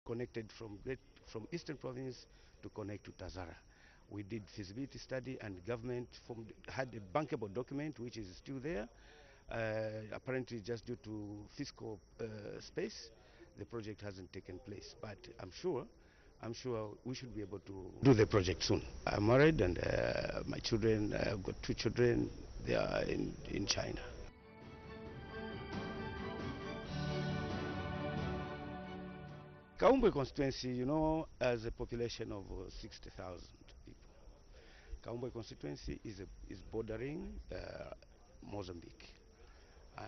connected from Eastern Province to connect to Tazara. We did feasibility study, and government had a bankable document which is still there. Apparently, just due to fiscal space, the project hasn't taken place. But I'm sure we should be able to do the project soon. I'm married, and my children, I've got 2 children. They are in China. Kaumbwe constituency, has a population of 60,000 people. Kaumbwe constituency is bordering Mozambique,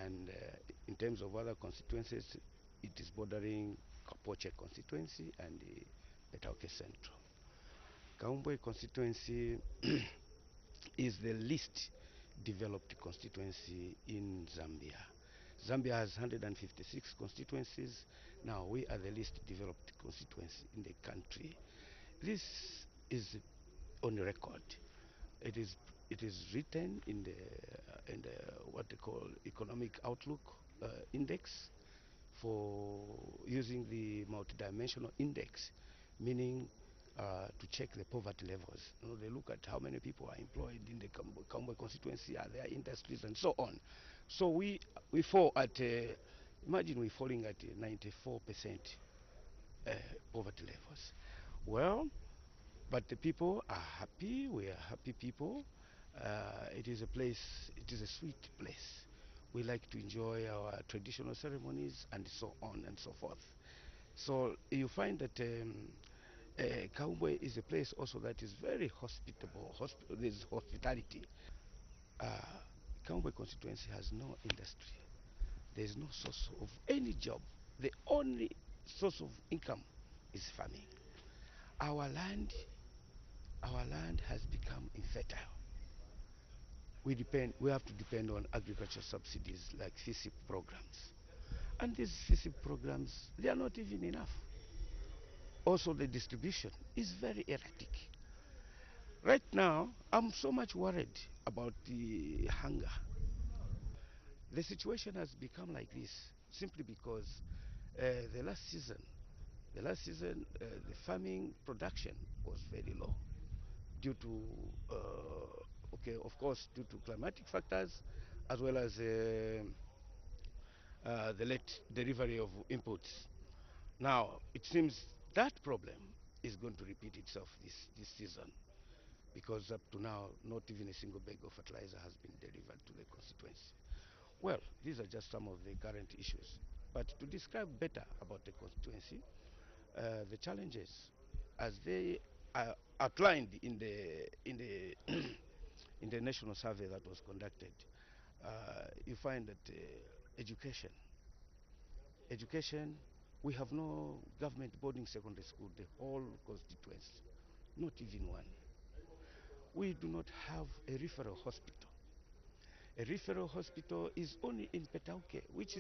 and in terms of other constituencies, it is bordering Kapoche constituency and the Betauke Central. Kaumbwe constituency is the least developed constituency in Zambia. Zambia has 156 constituencies. Now we are the least developed constituency in the country. This is on record. It is written in the what they call economic outlook index, for using the multidimensional index, meaning to check the poverty levels. They look at how many people are employed in the Kaumbwe constituency, are there industries, and so on. So we fall at, imagine we're falling at 94% poverty levels. Well, but the people are happy. We are happy people. It is a sweet place. We like to enjoy our traditional ceremonies and so on and so forth. So you find that Kaumbwe is a place also that is very hospitable. There's hospitality. Uh, Kaumbwe constituency has no industry. There's no source of any job. The only source of income is farming. Our land, our land has become infertile. We have to depend on agricultural subsidies like FISIP programs. And these FISIP programs, they are not even enough. Also, the distribution is very erratic. Right now, I'm so much worried about the hunger. The situation has become like this simply because the last season, the farming production was very low due to, okay, of course, due to climatic factors, as well as the late delivery of inputs. Now, it seems that problem is going to repeat itself this season, because up to now, not even a single bag of fertilizer has been delivered to the constituency. Well, these are just some of the current issues. But to describe better about the constituency, the challenges as they are outlined in the in the national survey that was conducted, you find that education, we have no government boarding secondary school, the whole constituency, not even one. We do not have a referral hospital. A referral hospital is only in Petauke, which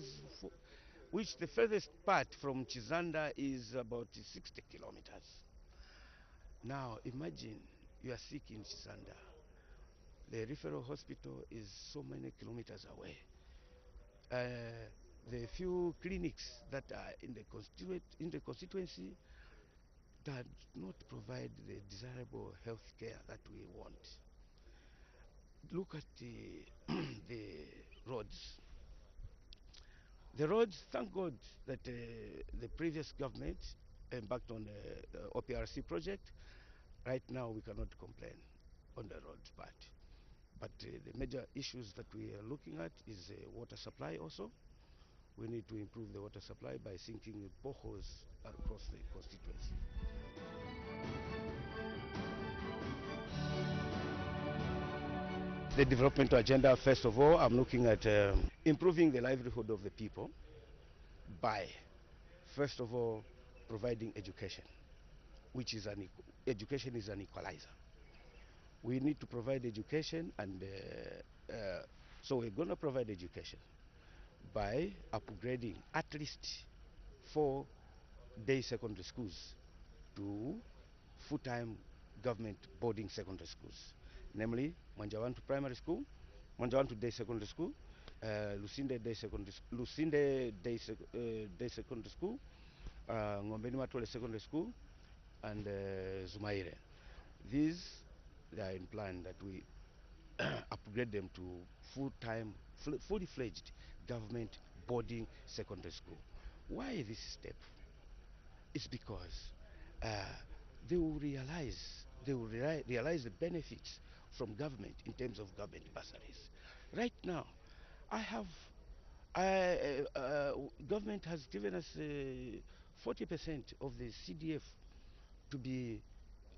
the furthest part from Chizanda is about 60 kilometers. Now imagine you are sick in Chizanda. The referral hospital is so many kilometers away. The few clinics that are in the constituency that not provide the desirable health care that we want. Look at the roads. The roads, thank God that the previous government embarked on the OPRC project. Right now we cannot complain on the roads part. But the major issues that we are looking at is water supply also. We need to improve the water supply by sinking boreholes across the constituency. The development agenda, first of all, I'm looking at improving the livelihood of the people by, first of all, providing education, which is education is an equalizer. We need to provide education, and so we're going to provide education by upgrading at least 4-day secondary schools to full-time government boarding secondary schools, namely Manjawantu Primary School, Manjawantu Day Secondary School, Lusinde Day Secondary School, Ngombeni Matole Secondary School, and Zumaire. These, they are in plan that we upgrade them to full-time, fully fledged government boarding secondary school. Why this step? It's because uh, they will realize the benefits from government in terms of government bursaries. Right now, I have, government has given us 40% of the CDF to be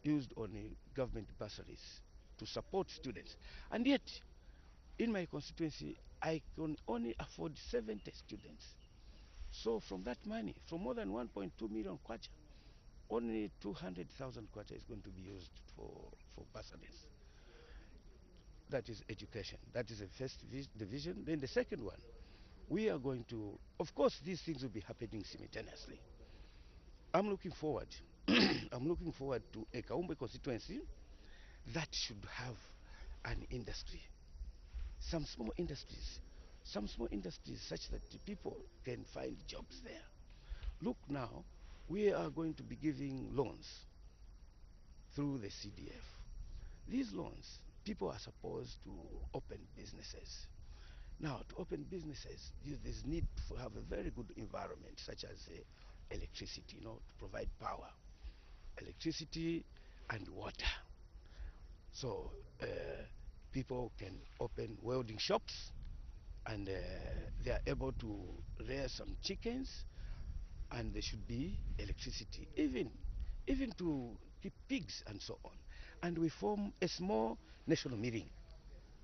used on government bursaries to support students. And yet, in my constituency, I can only afford 70 students. So from that money, from more than 1.2 million kwacha, only 200,000 kwacha is going to be used for bursaries. That is education. That is the first division. Then the second one, we are going to, of course, these things will be happening simultaneously. I'm looking forward. I'm looking forward to a Kaumbe constituency that should have an industry, some small industries, such that the people can find jobs there. Look now, we are going to be giving loans through the CDF. These loans, people are supposed to open businesses. Now, to open businesses, there's need to have a very good environment, such as electricity, to provide power, electricity and water. So people can open welding shops, and they are able to rear some chickens, and there should be electricity, even to keep pigs and so on. And we form a small national meeting,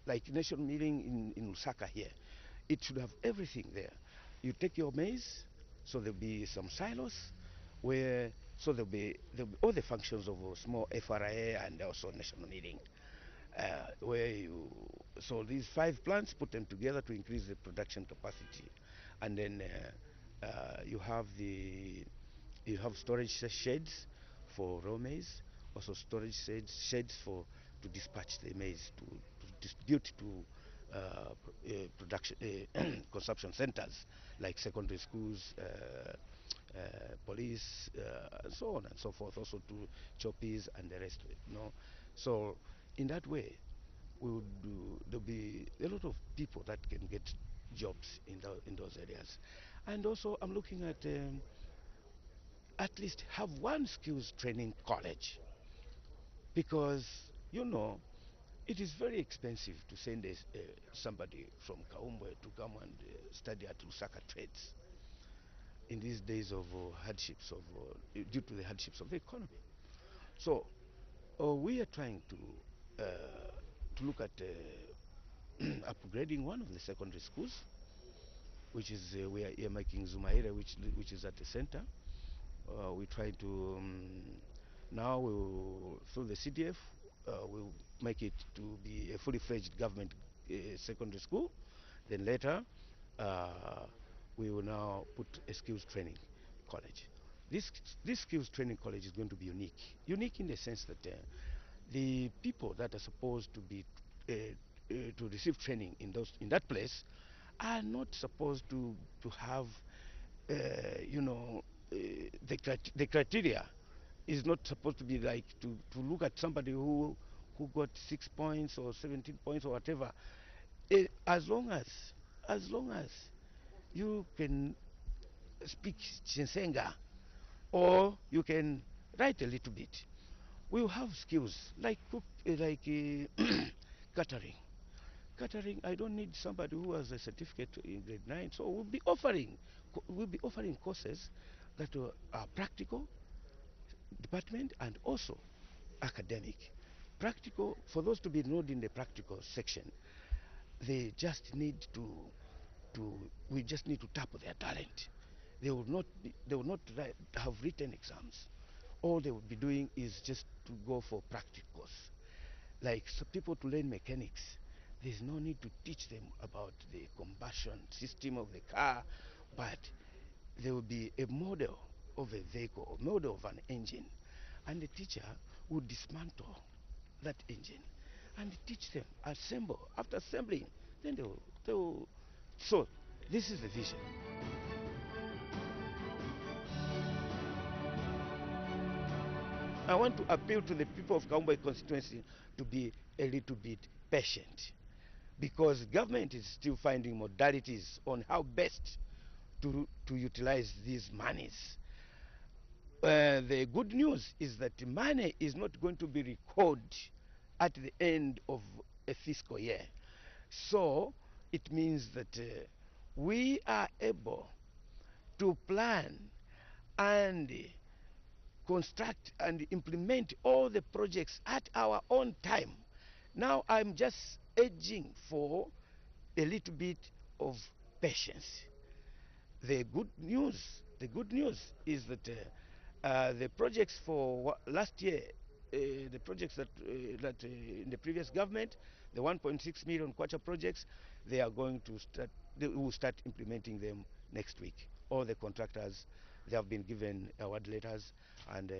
like national meeting in Lusaka here. It should have everything there. You take your maize, so there'll be some silos where, so there'll be all the functions of a small FRA and also national meeting. Where you, so these 5 plants, put them together to increase the production capacity, and then you have storage sheds for raw maize, also storage sheds for to dispatch the maize to distribute to production consumption centers like secondary schools, police, and so on and so forth, also to choppies and the rest of it. So in that way, there'll be a lot of people that can get jobs in those areas. And also, I'm looking at least have one skills training college, because it is very expensive to send somebody from Kaumbwe to come and study at Lusaka trades in these days of hardships due to the hardships of the economy. So we are trying to look at upgrading one of the secondary schools, which is we are earmarking Zumaire, which is at the center. We try to now through the CDF we'll make it to be a fully fledged government secondary school. Then later we will now put a skills training college. This skills training college is going to be unique in the sense that the people that are supposed to be to receive training in that place are not supposed to have the criteria is not supposed to be like to look at somebody who got 6 points or 17 points or whatever. As long as you can speak Chinsenga, or you can write a little bit, we will have skills like catering. Catering, I don't need somebody who has a certificate in grade 9. So we'll be offering courses that are practical department and also academic. Practical, for those to be enrolled in the practical section, they just need to we just need to tap their talent. They will not have written exams. All they will be doing is just to go for practicals. Like, so people to learn mechanics, there's no need to teach them about the combustion system of the car, but there will be a model of a vehicle, a model of an engine, and the teacher would dismantle that engine and teach them assemble. After assembling, then they will. So this is the vision. I want to appeal to the people of Kaumbai constituency to be a little bit patient, because government is still finding modalities on how best to utilize these monies. The good news is that money is not going to be recorded at the end of a fiscal year. So it means that we are able to plan and construct and implement all the projects at our own time. Now I'm just urging for a little bit of patience. The good news is that the projects for last year, the projects that in the previous government, the 1.6 million kwacha projects, they are going to start. They will start implementing them next week. All the contractors, they have been given award letters, and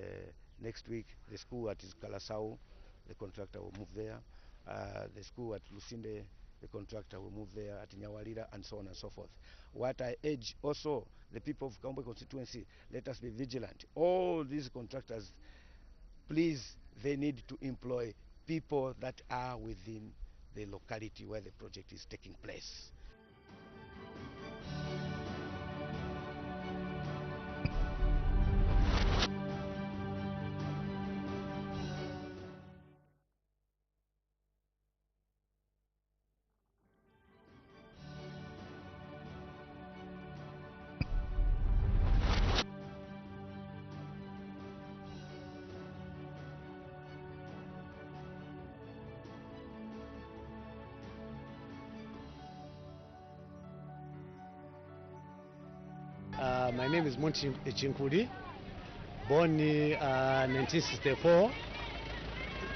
next week the school at Kalasau, the contractor will move there. The school at Lusinde, the contractor will move there, at Nyawalira, and so on and so forth. What I urge also the people of Kaumbai constituency, let us be vigilant. All these contractors, please, they need to employ people that are within the locality where the project is taking place. My name is Monti Chinkudi, born in 1964.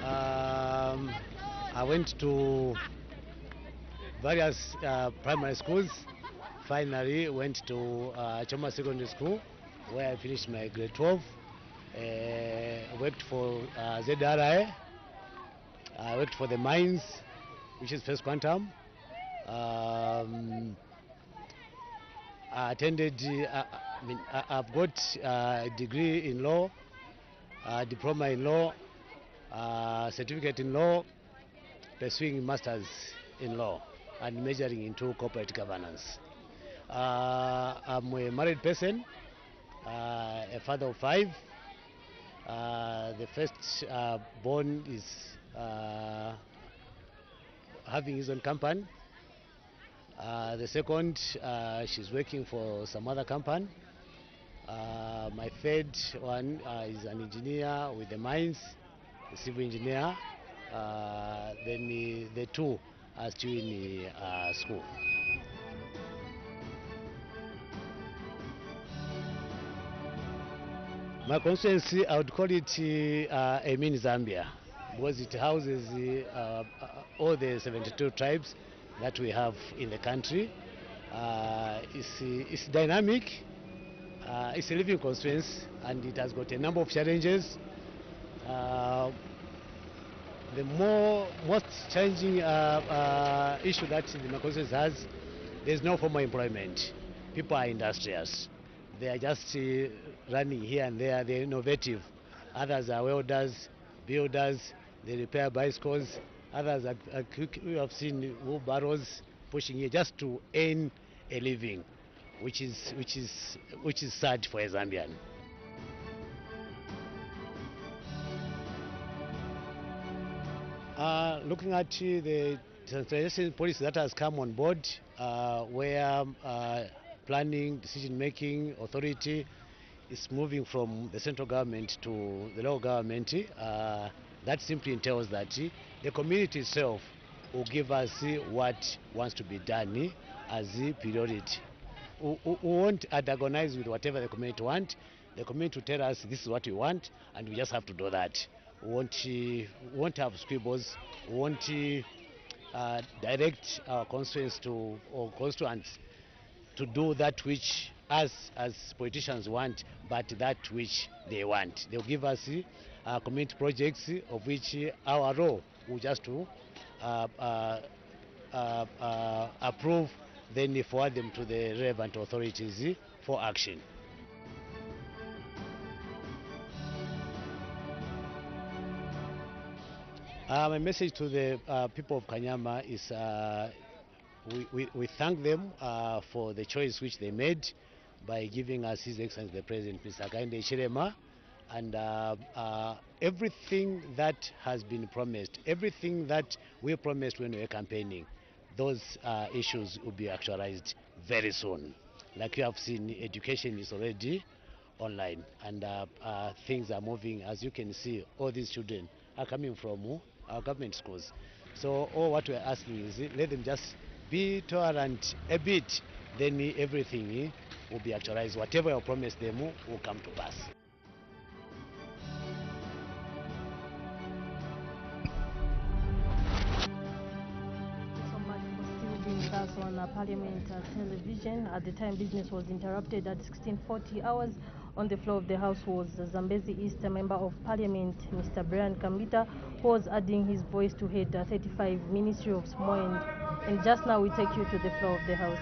I went to various primary schools. Finally went to Choma Secondary School, where I finished my grade 12. Worked for ZRI. I worked for the mines, which is First Quantum. I attended, I've got a degree in law, diploma in law, certificate in law, pursuing masters in law, and majoring into corporate governance. I'm a married person, a father of 5. The first born is having his own company. The second, she's working for some other company. My third one is an engineer with the mines, a civil engineer. Then the two are still in school. My constituency, I would call it a mini Zambia, because it houses all the 72 tribes that we have in the country. It's dynamic, it's a living constituency, and it has got a number of challenges. The most challenging issue that the constituency has, there's no formal employment. People are industrious. They are just running here and there. They're innovative. Others are welders, builders. They repair bicycles. Others are we have seen wheelbarrows pushing here just to earn a living, which is sad for a Zambian. Looking at the centralization policy that has come on board, where planning, decision-making authority is moving from the central government to the local government, that simply entails that the community itself will give us what wants to be done as a priority. We won't antagonize with whatever the community want. The community will tell us this is what we want, and we just have to do that. We won't have squibbles. We won't direct our constituents or constituents to do that which us as politicians want, but that which they want. They'll give us community projects, of which our role will just to approve, then forward them to the relevant authorities for action. My message to the people of Kanyama is we thank them for the choice which they made by giving us His Excellency the President, Mr. Kainde Chirema, and everything that has been promised, everything that we promised when we were campaigning, those issues will be actualized very soon. Like you have seen, education is already online, and things are moving. As you can see, all these children are coming from our government schools. So all what we're asking is let them just be tolerant a bit, then everything will be actualized. Whatever I promised them will come to pass. So much for still being with us on Parliament television. At the time, business was interrupted at 16:40 hours. On the floor of the House was Zambezi East Member of Parliament, Mr. Brian Kambita, who was adding his voice to head 35 Ministry of Small and just now we take you to the floor of the House.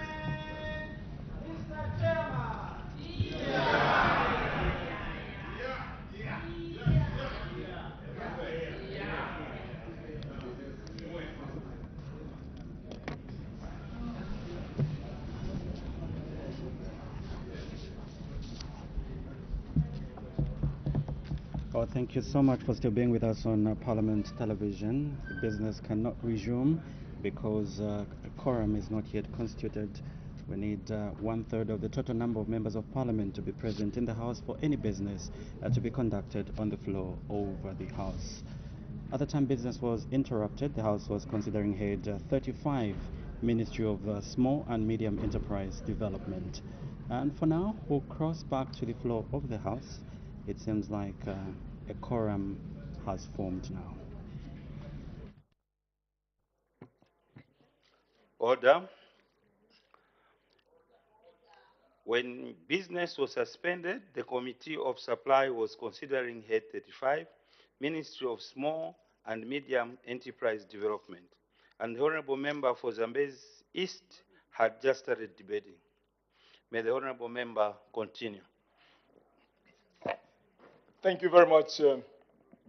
Oh, thank you so much for still being with us on Parliament television. The business cannot resume because a quorum is not yet constituted. We need 1/3 of the total number of members of Parliament to be present in the House for any business to be conducted on the floor over the House. At the time business was interrupted, the House was considering head 35, Ministry of Small and Medium Enterprise Development. And for now, we'll cross back to the floor of the House. It seems like a quorum has formed now. Order. When business was suspended, the Committee of Supply was considering Head 35, Ministry of Small and Medium Enterprise Development. And the Honorable Member for Zambezi East had just started debating. May the Honorable Member continue. Thank you very much,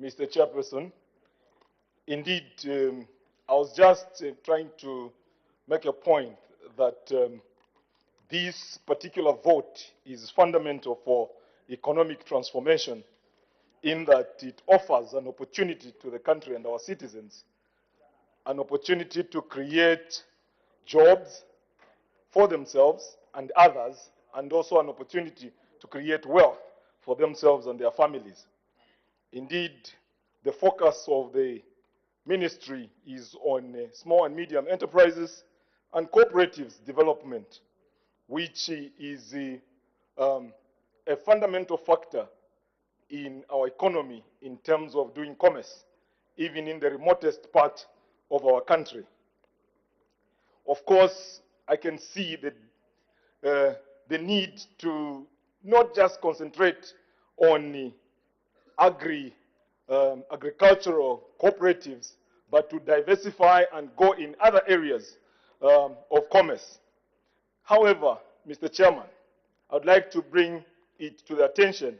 Mr. Chairperson. Indeed, I was just trying to make a point that this particular vote is fundamental for economic transformation in that it offers an opportunity to the country and our citizens, an opportunity to create jobs for themselves and others, and also an opportunity to create wealth for themselves and their families. Indeed, the focus of the ministry is on small and medium enterprises and cooperatives development, which is a fundamental factor in our economy in terms of doing commerce, even in the remotest part of our country. Of course, I can see the need to not just concentrate on agricultural cooperatives, but to diversify and go in other areas of commerce. However, Mr. Chairman, I would like to bring it to the attention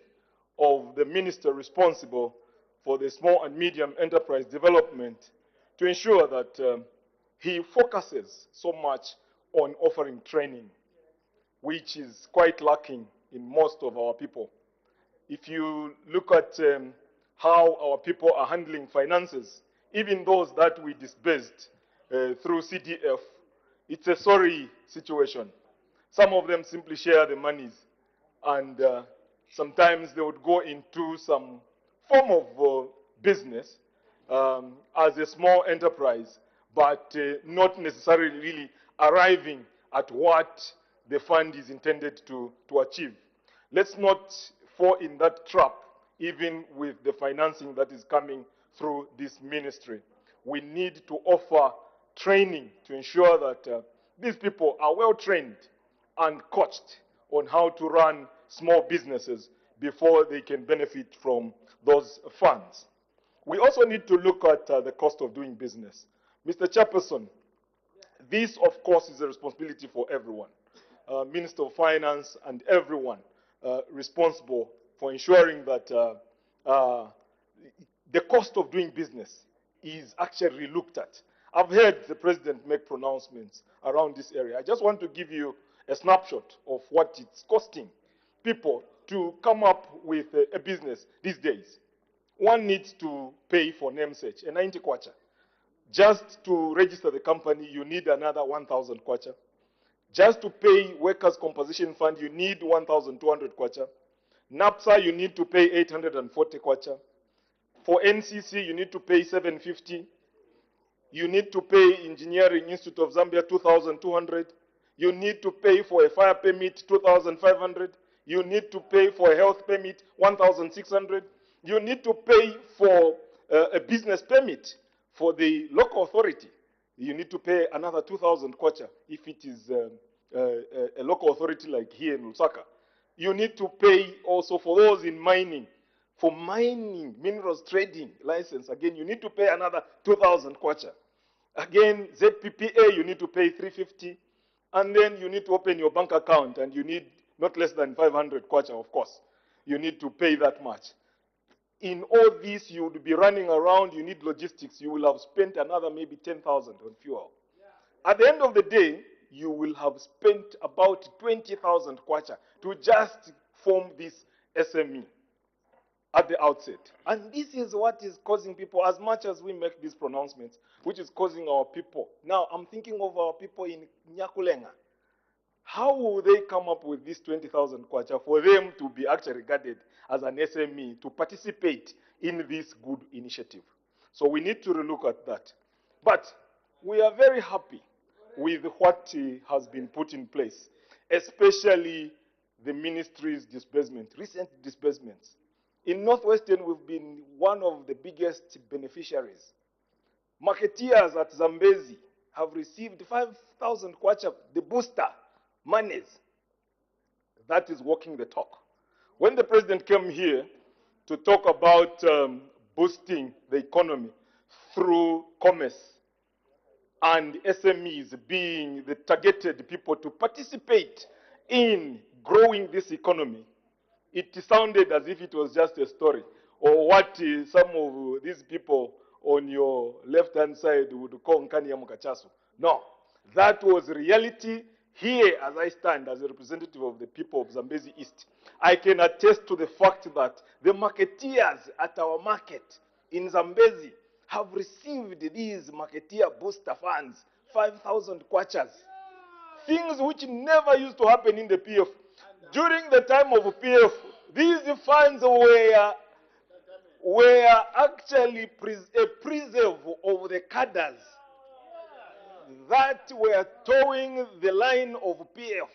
of the minister responsible for the small and medium enterprise development to ensure that he focuses so much on offering training, which is quite lacking in most of our people. If you look at how our people are handling finances, even those that we disbursed through CDF, it's a sorry situation. Some of them simply share the monies, and sometimes they would go into some form of business as a small enterprise, but not necessarily really arriving at what the fund is intended to achieve. Let's not fall in that trap, even with the financing that is coming through this ministry. We need to offer training to ensure that these people are well trained and coached on how to run small businesses before they can benefit from those funds. We also need to look at the cost of doing business. Mr. Chairperson, this, of course, is a responsibility for everyone. Minister of Finance and everyone responsible for ensuring that the cost of doing business is actually looked at. I've heard the president make pronouncements around this area. I just want to give you a snapshot of what it's costing people to come up with a business these days. One needs to pay for name search, a 90 kwacha. Just to register the company, you need another 1,000 kwacha. Just to pay workers' compensation fund, you need 1,200 kwacha. NAPSA, you need to pay 840 kwacha. For NCC, you need to pay 750. You need to pay Engineering Institute of Zambia 2,200. You need to pay for a fire permit 2,500. You need to pay for a health permit 1,600. You need to pay for a business permit for the local authority. You need to pay another 2,000 kwacha if it is a local authority like here in Lusaka. You need to pay also for those in mining. For mining, minerals trading license, again, you need to pay another 2,000 kwacha. Again, ZPPA, you need to pay 350. And then you need to open your bank account, and you need not less than 500 kwacha, of course. You need to pay that much. In all this, you would be running around, you need logistics. You will have spent another maybe 10,000 on fuel. At the end of the day, you will have spent about 20,000 kwacha to just form this SME at the outset. And this is what is causing people, as much as we make these pronouncements, which is causing our people. Now, I'm thinking of our people in Nyakulenga. How will they come up with this 20,000 kwacha for them to be actually regarded as an SME to participate in this good initiative? So we need to relook at that. But we are very happy with what has been put in place, especially the ministry's disbursement, recent disbursements. In Northwestern, we've been one of the biggest beneficiaries. Marketeers at Zambezi have received 5,000 kwacha, the booster monies. That is walking the talk. When the president came here to talk about boosting the economy through commerce and SMEs being the targeted people to participate in growing this economy, it sounded as if it was just a story, or what some of these people on your left-hand side would call Nkani Mukachasu. No, that was reality. Here, as I stand as a representative of the people of Zambezi East, I can attest to the fact that the marketeers at our market in Zambezi have received these marketeer booster funds, 5,000 kwachas. Things which never used to happen in the PF. During the time of PF, these funds were actually a preserve of the cadres that were towing the line of PF.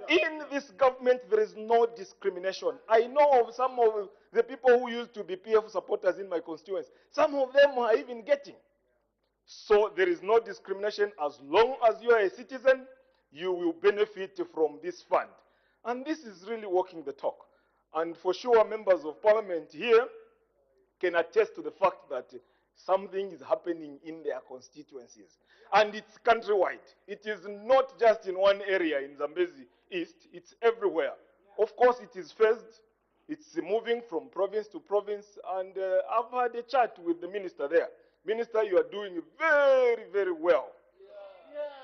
In this government, there is no discrimination. I know of some of the people who used to be PF supporters in my constituency. Some of them are even getting. So there is no discrimination. As long as you are a citizen, you will benefit from this fund. And this is really walking the talk. And for sure, members of parliament here can attest to the fact that something is happening in their constituencies. And it's countrywide. It is not just in one area in Zambezi East, it's everywhere. Of course, it is phased. It's moving from province to province. And I've had a chat with the minister there. Minister, you are doing very, very well.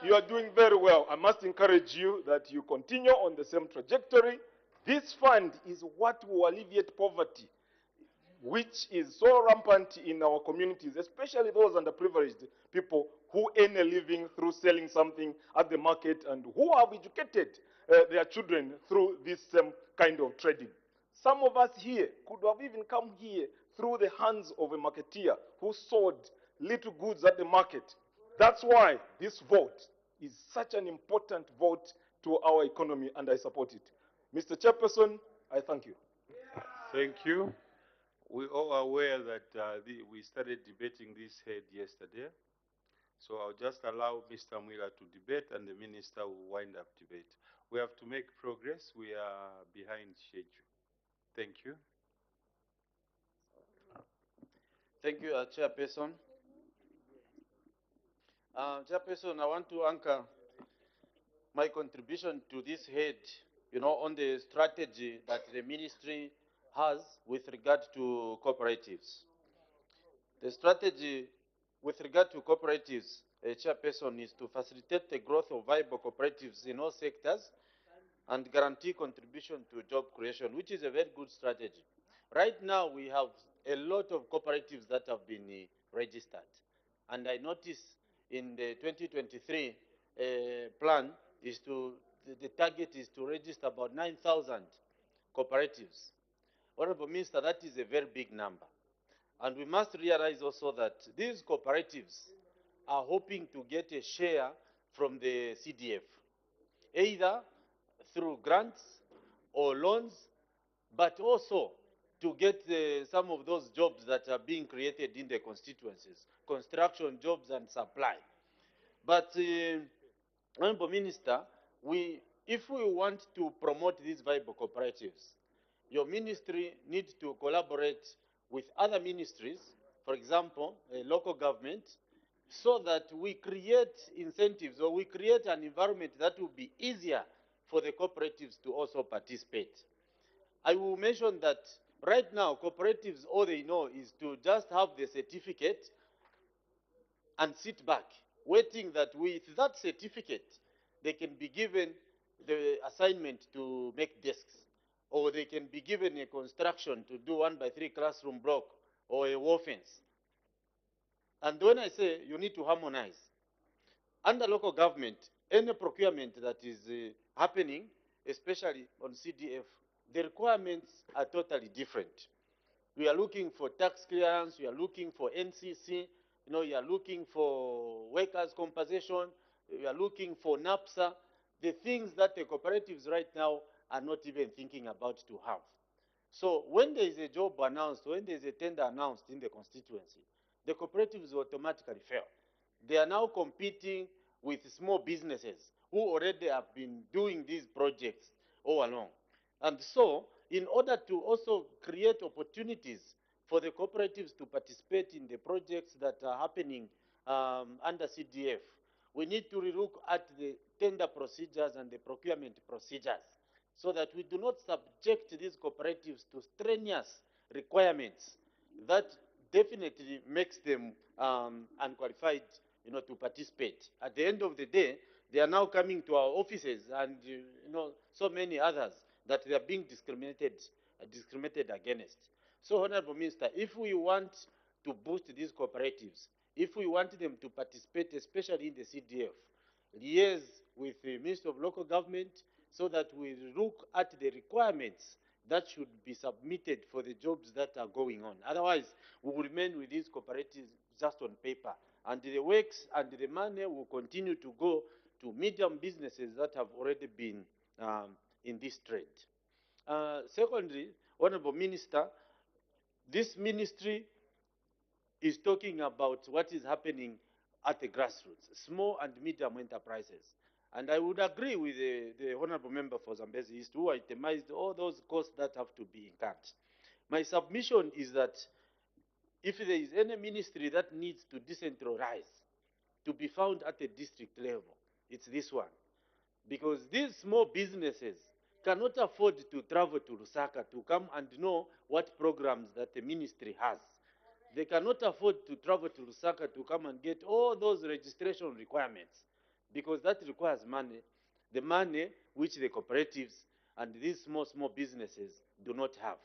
You are doing very well. I must encourage you that you continue on the same trajectory. This fund is what will alleviate poverty, which is so rampant in our communities, especially those underprivileged people who earn a living through selling something at the market and who have educated their children through this same kind of trading. Some of us here could have even come here through the hands of a marketeer who sold little goods at the market. That's why this vote is such an important vote to our economy, and I support it. Mr. Chairperson, I thank you. Thank you. We all are aware that we started debating this head yesterday. So I'll just allow Mr. Mwila to debate and the minister will wind up debate. We have to make progress. We are behind schedule. Thank you. Thank you, Chairperson. Chairperson, I want to anchor my contribution to this head, on the strategy that the ministry has with regard to cooperatives. The strategy with regard to cooperatives, Chairperson, is to facilitate the growth of viable cooperatives in all sectors and guarantee contribution to job creation, which is a very good strategy. Right now, we have a lot of cooperatives that have been registered. And I notice in the 2023 plan is the target is to register about 9,000 cooperatives. Honorable Minister, that is a very big number. And we must realize also that these cooperatives are hoping to get a share from the CDF, either through grants or loans, but also to get some of those jobs that are being created in the constituencies, construction jobs and supply. But, Honorable Minister, if we want to promote these viable cooperatives, your ministry needs to collaborate with other ministries, for example, local government, so that we create incentives or we create an environment that will be easier for the cooperatives to also participate. I will mention that right now, cooperatives, all they know is to just have the certificate and sit back, waiting that with that certificate, they can be given the assignment to make desks, or they can be given a construction to do 1x3 classroom block or a wall fence. And when I say you need to harmonize, under local government, any procurement that is happening, especially on CDF, the requirements are totally different. We are looking for tax clearance, we are looking for NCC, you are looking for workers' compensation, we are looking for NAPSA, the things that the cooperatives right now are not even thinking about to have. So when there is a job announced, when there is a tender announced in the constituency, the cooperatives automatically fail. They are now competing with small businesses who already have been doing these projects all along. And so, in order to also create opportunities for the cooperatives to participate in the projects that are happening under CDF, we need to relook at the tender procedures and the procurement procedures so that we do not subject these cooperatives to strenuous requirements that definitely makes them unqualified to participate. At the end of the day, they are now coming to our offices and so many others that they are being discriminated against. So, Honorable Minister, if we want to boost these cooperatives, if we want them to participate, especially in the CDF, liaise with the Ministry of Local Government so that we look at the requirements that should be submitted for the jobs that are going on. Otherwise, we will remain with these cooperatives just on paper, and the works and the money will continue to go to medium businesses that have already been in this trade. Secondly, Honorable Minister, this ministry is talking about what is happening at the grassroots, small and medium enterprises. And I would agree with the Honorable Member for Zambezi East, who itemized all those costs that have to be incurred. My submission is that if there is any ministry that needs to decentralize, to be found at the district level, it's this one. Because these small businesses cannot afford to travel to Lusaka to come and know what programs that the ministry has. They cannot afford to travel to Lusaka to come and get all those registration requirements, because that requires money, the money which the cooperatives and these small businesses do not have.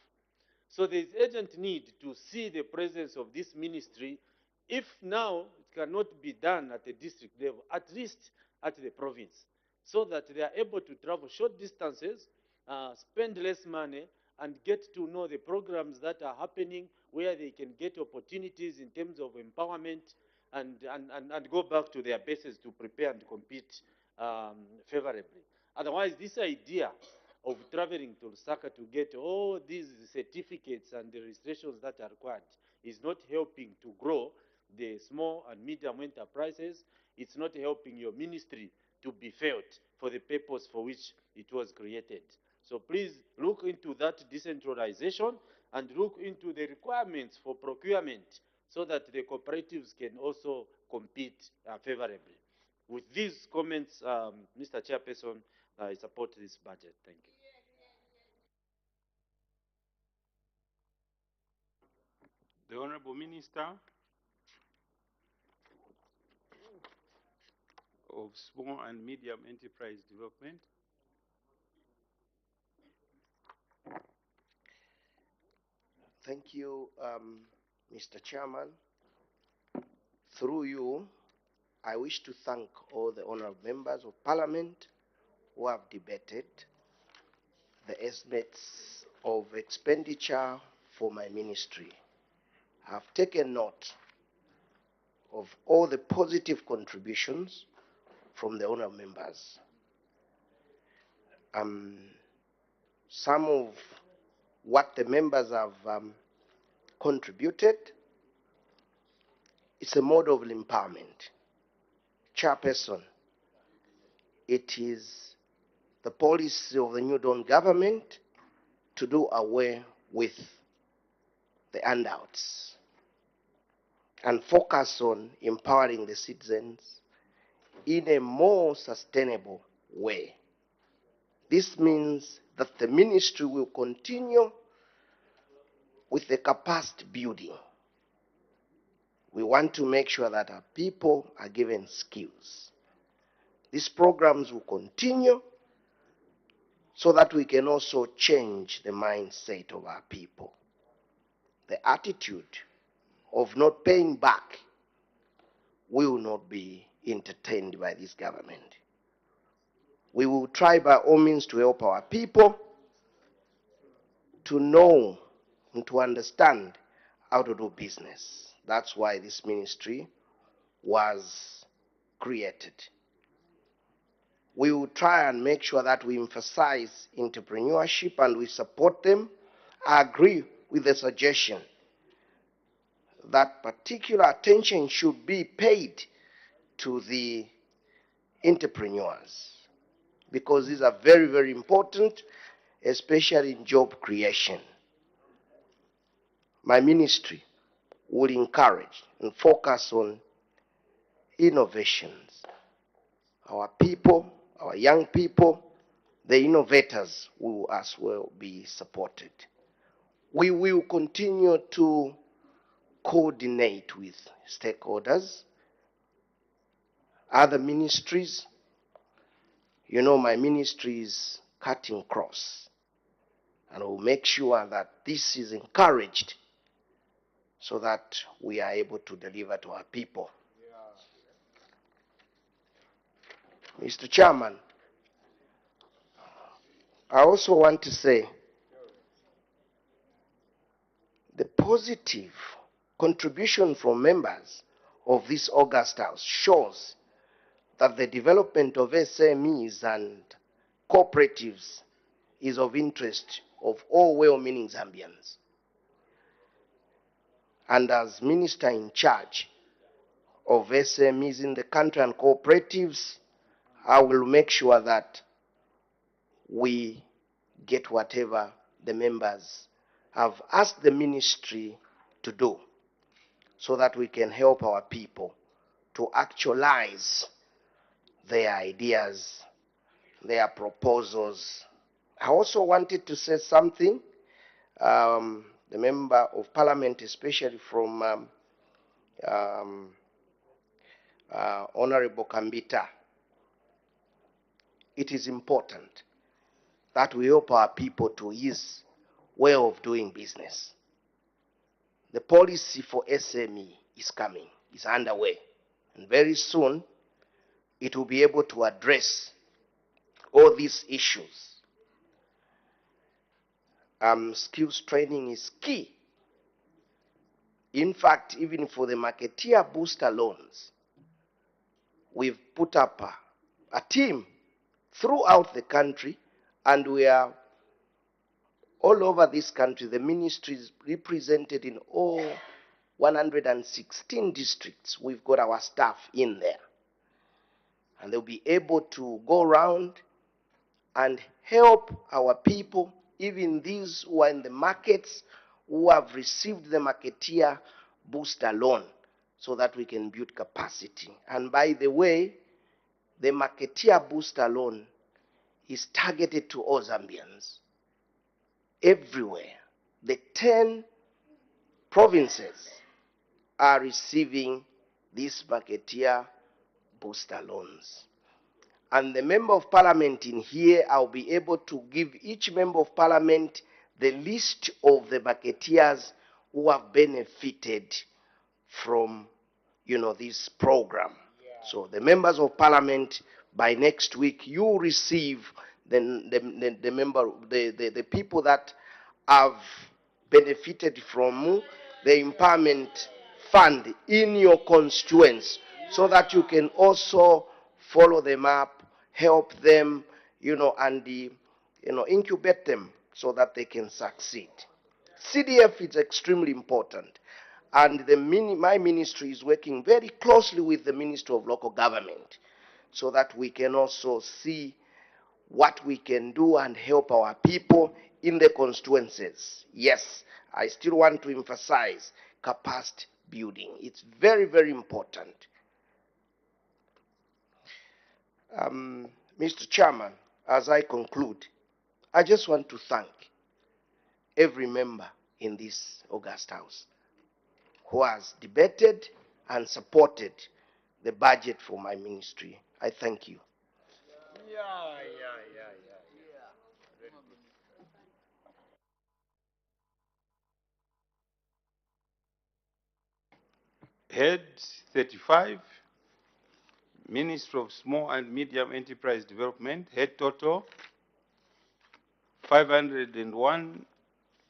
So there is urgent need to see the presence of this ministry. If now it cannot be done at the district level, at least at the province, so that they are able to travel short distances, spend less money, and get to know the programs that are happening, where they can get opportunities in terms of empowerment, and go back to their bases to prepare and compete favorably. Otherwise, this idea of traveling to Lusaka to get all these certificates and the registrations that are required is not helping to grow the small and medium enterprises. It's not helping your ministry to be felt for the purpose for which it was created. So please look into that decentralization and look into the requirements for procurement so that the cooperatives can also compete favorably. With these comments, Mr. Chairperson, I support this budget. Thank you. The Honorable Minister. of Small and Medium Enterprise Development. Thank you, Mr. Chairman. Through you, I wish to thank all the honorable members of Parliament who have debated the estimates of expenditure for my ministry. I have taken note of all the positive contributions from the honorable members. Some of what the members have contributed, it's a model of empowerment. Chairperson, it is the policy of the New Dawn government to do away with the handouts and focus on empowering the citizens in a more sustainable way. This means that the ministry will continue with the capacity building. We want to make sure that our people are given skills. These programs will continue so that we can also change the mindset of our people. The attitude of not paying back will not be entertained by this government. We will try by all means to help our people to know and to understand how to do business. That's why this ministry was created. We will try and make sure that we emphasize entrepreneurship and we support them. I agree with the suggestion that particular attention should be paid to the entrepreneurs because these are very, very important, especially in job creation. My ministry will encourage and focus on innovations. Our people, our young people, the innovators will as well be supported. We will continue to coordinate with stakeholders, other ministries. You know, my ministry is cutting across, and we'll make sure that this is encouraged so that we are able to deliver to our people. Mr. Chairman, I also want to say the positive contribution from members of this August House shows that the development of SMEs and cooperatives is of interest of all well-meaning Zambians. And as Minister in charge of SMEs in the country and cooperatives, I will make sure that we get whatever the members have asked the ministry to do so that we can help our people to actualize their ideas, their proposals. I also wanted to say something, the member of parliament, especially from Honorable Kambita. It is important that we help our people to his way of doing business. The policy for SME is coming, is underway, and very soon it will be able to address all these issues. Skills training is key. In fact, even for the marketeer booster loans, we've put up a team throughout the country, and we are all over this country. The ministry is represented in all 116 districts. We've got our staff in there, and they'll be able to go around and help our people, even these who are in the markets who have received the marketeer booster loan, so that we can build capacity. And by the way, the marketeer booster loan is targeted to all Zambians everywhere. The 10 provinces are receiving this marketeer booster loans. And the member of parliament in here, I'll be able to give each member of parliament the list of the marketeers who have benefited from, this program. So the members of parliament, by next week, you receive the people that have benefited from the empowerment fund in your constituents, so that you can also follow them up, help them, and incubate them so that they can succeed. CDF is extremely important, and my ministry is working very closely with the Ministry of Local Government so that we can also see what we can do and help our people in the constituencies. Yes, I still want to emphasize capacity building. It's very, very important. Mr. Chairman, as I conclude, I just want to thank every member in this August House who has debated and supported the budget for my ministry. I thank you. Head 35, Ministry of Small and Medium Enterprise Development, head total 501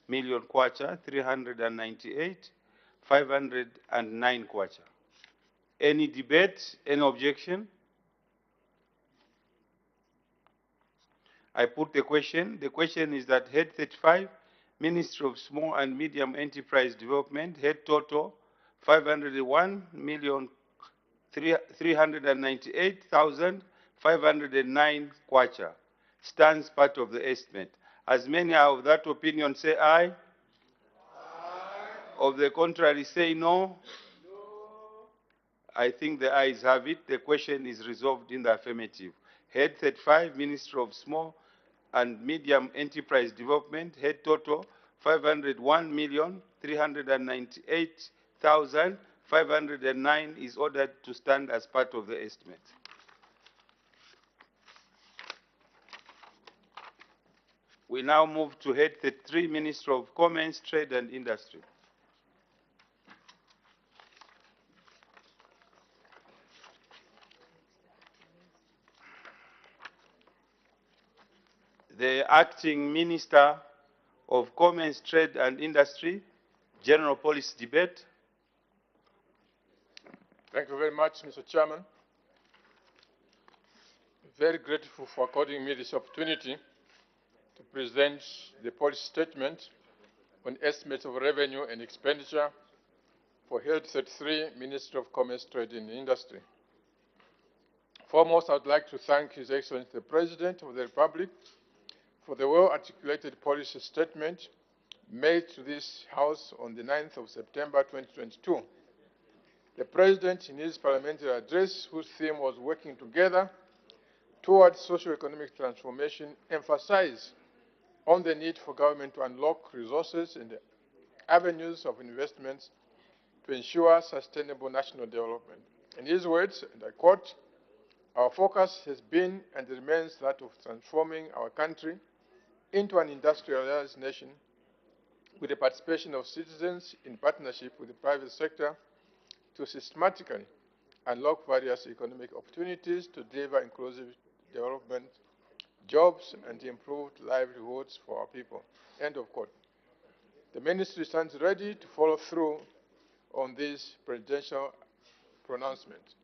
million kwacha, 398, 509 kwacha. Any debate, any objection? I put the question. The question is that head 35, Ministry of Small and Medium Enterprise Development, head total 501,398,509 kwacha, stands part of the estimate. As many are of that opinion, say aye. Aye. Of the contrary, say no. I think the ayes have it. The question is resolved in the affirmative. Head 35, Ministry of Small and Medium Enterprise Development, head total 501,398,509 is ordered to stand as part of the estimate. We now move to head 33, Ministry of Commerce, Trade and Industry. The Acting Minister of Commerce, Trade and Industry, General Policy Debate. Thank you very much, Mr. Chairman. Very grateful for according me this opportunity to present the policy statement on estimates of revenue and expenditure for Head 33, Ministry of Commerce, Trade and Industry. Foremost, I would like to thank His Excellency the President of the Republic for the well-articulated policy statement made to this House on the 9th of September 2022. The President, in his parliamentary address, whose theme was working together towards socio-economic transformation, emphasized on the need for government to unlock resources and the avenues of investments to ensure sustainable national development. In his words, and I quote, "Our focus has been and remains that of transforming our country into an industrialized nation with the participation of citizens in partnership with the private sector to systematically unlock various economic opportunities to deliver inclusive development, jobs, and improved livelihoods for our people." End of quote. The Ministry stands ready to follow through on this presidential pronouncement.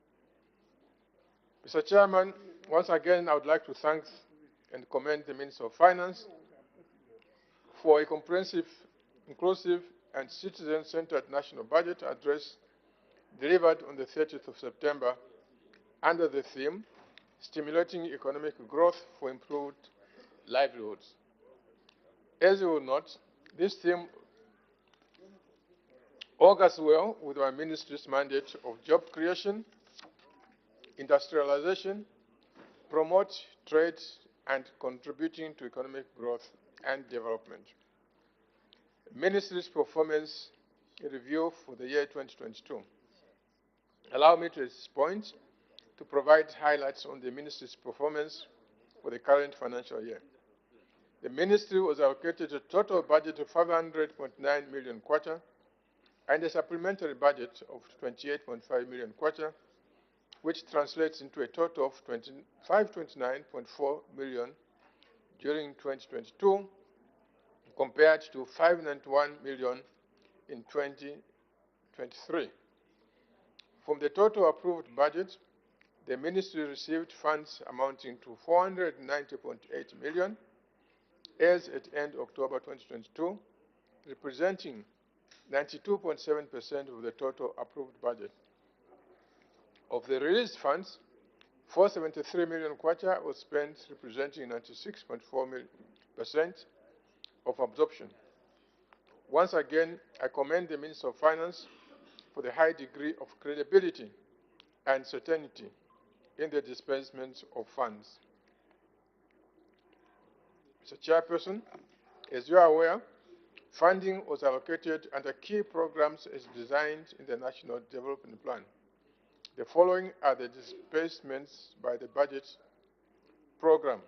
Mr. Chairman, once again, I would like to thank and commend the Minister of Finance for a comprehensive, inclusive, and citizen-centered national budget address delivered on the 30th of September under the theme, Stimulating Economic Growth for Improved Livelihoods. As you will note, this theme augurs well with our ministry's mandate of job creation, industrialization, promote trade, and contributing to economic growth and development. Ministry's performance review for the year 2022. Allow me to at this point to provide highlights on the Ministry's performance for the current financial year. The Ministry was allocated a total budget of 500.9 million kwacha and a supplementary budget of 28.5 million kwacha, which translates into a total of 529.4 million during 2022, compared to 591 million in 2023. From the total approved budget, the Ministry received funds amounting to 490.8 million as at end October 2022, representing 92.7% of the total approved budget. Of the released funds, 473 million kwacha was spent, representing 96.4% of absorption. Once again, I commend the Minister of Finance for the high degree of credibility and certainty in the disbursement of funds. Mr. Chairperson, as you are aware, funding was allocated under key programs as designed in the National Development Plan. The following are the disbursements by the budget program.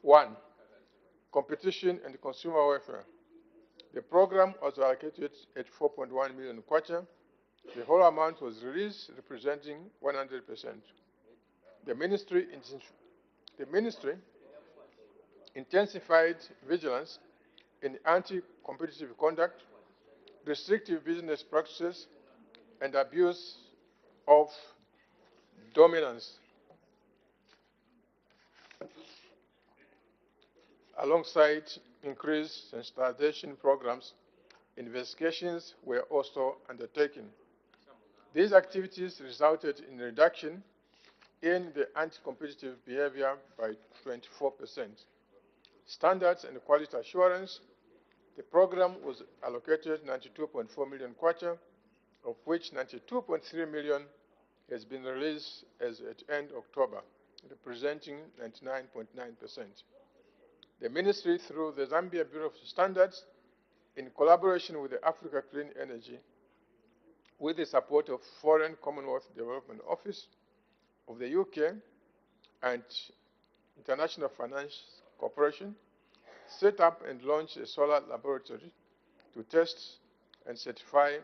1. Competition and consumer welfare. The program was allocated at 4.1 million kwacha. The whole amount was released, representing 100%. The Ministry intensified vigilance in anti-competitive conduct, restrictive business practices, and abuse of dominance. Alongside increased sensitization programs, investigations were also undertaken. These activities resulted in a reduction in the anti-competitive behavior by 24%. Standards and quality assurance, the program was allocated 92.4 million kwacha, of which 92.3 million has been released as at end October, representing 99.9%. The Ministry, through the Zambia Bureau of Standards, in collaboration with the Africa Clean Energy, with the support of Foreign Commonwealth Development Office of the UK and International Finance Corporation, set up and launched a solar laboratory to test and certify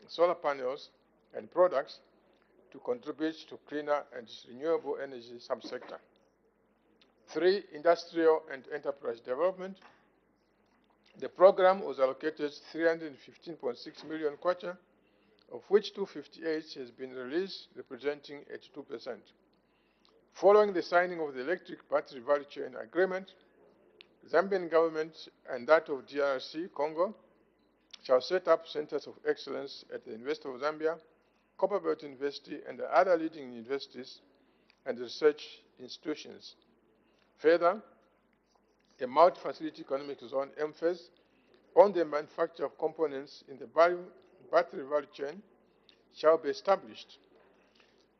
solar panels and products to contribute to cleaner and renewable energy subsector. 3. Industrial and enterprise development. The program was allocated 315.6 million kwacha, of which 258 has been released, representing 82%. Following the signing of the electric battery value chain agreement, the Zambian government and that of DRC Congo shall set up centers of excellence at the University of Zambia, Copperbelt University, and other leading universities and research institutions. Further, a multi-facility economic zone emphasis on the manufacture of components in the battery value chain shall be established.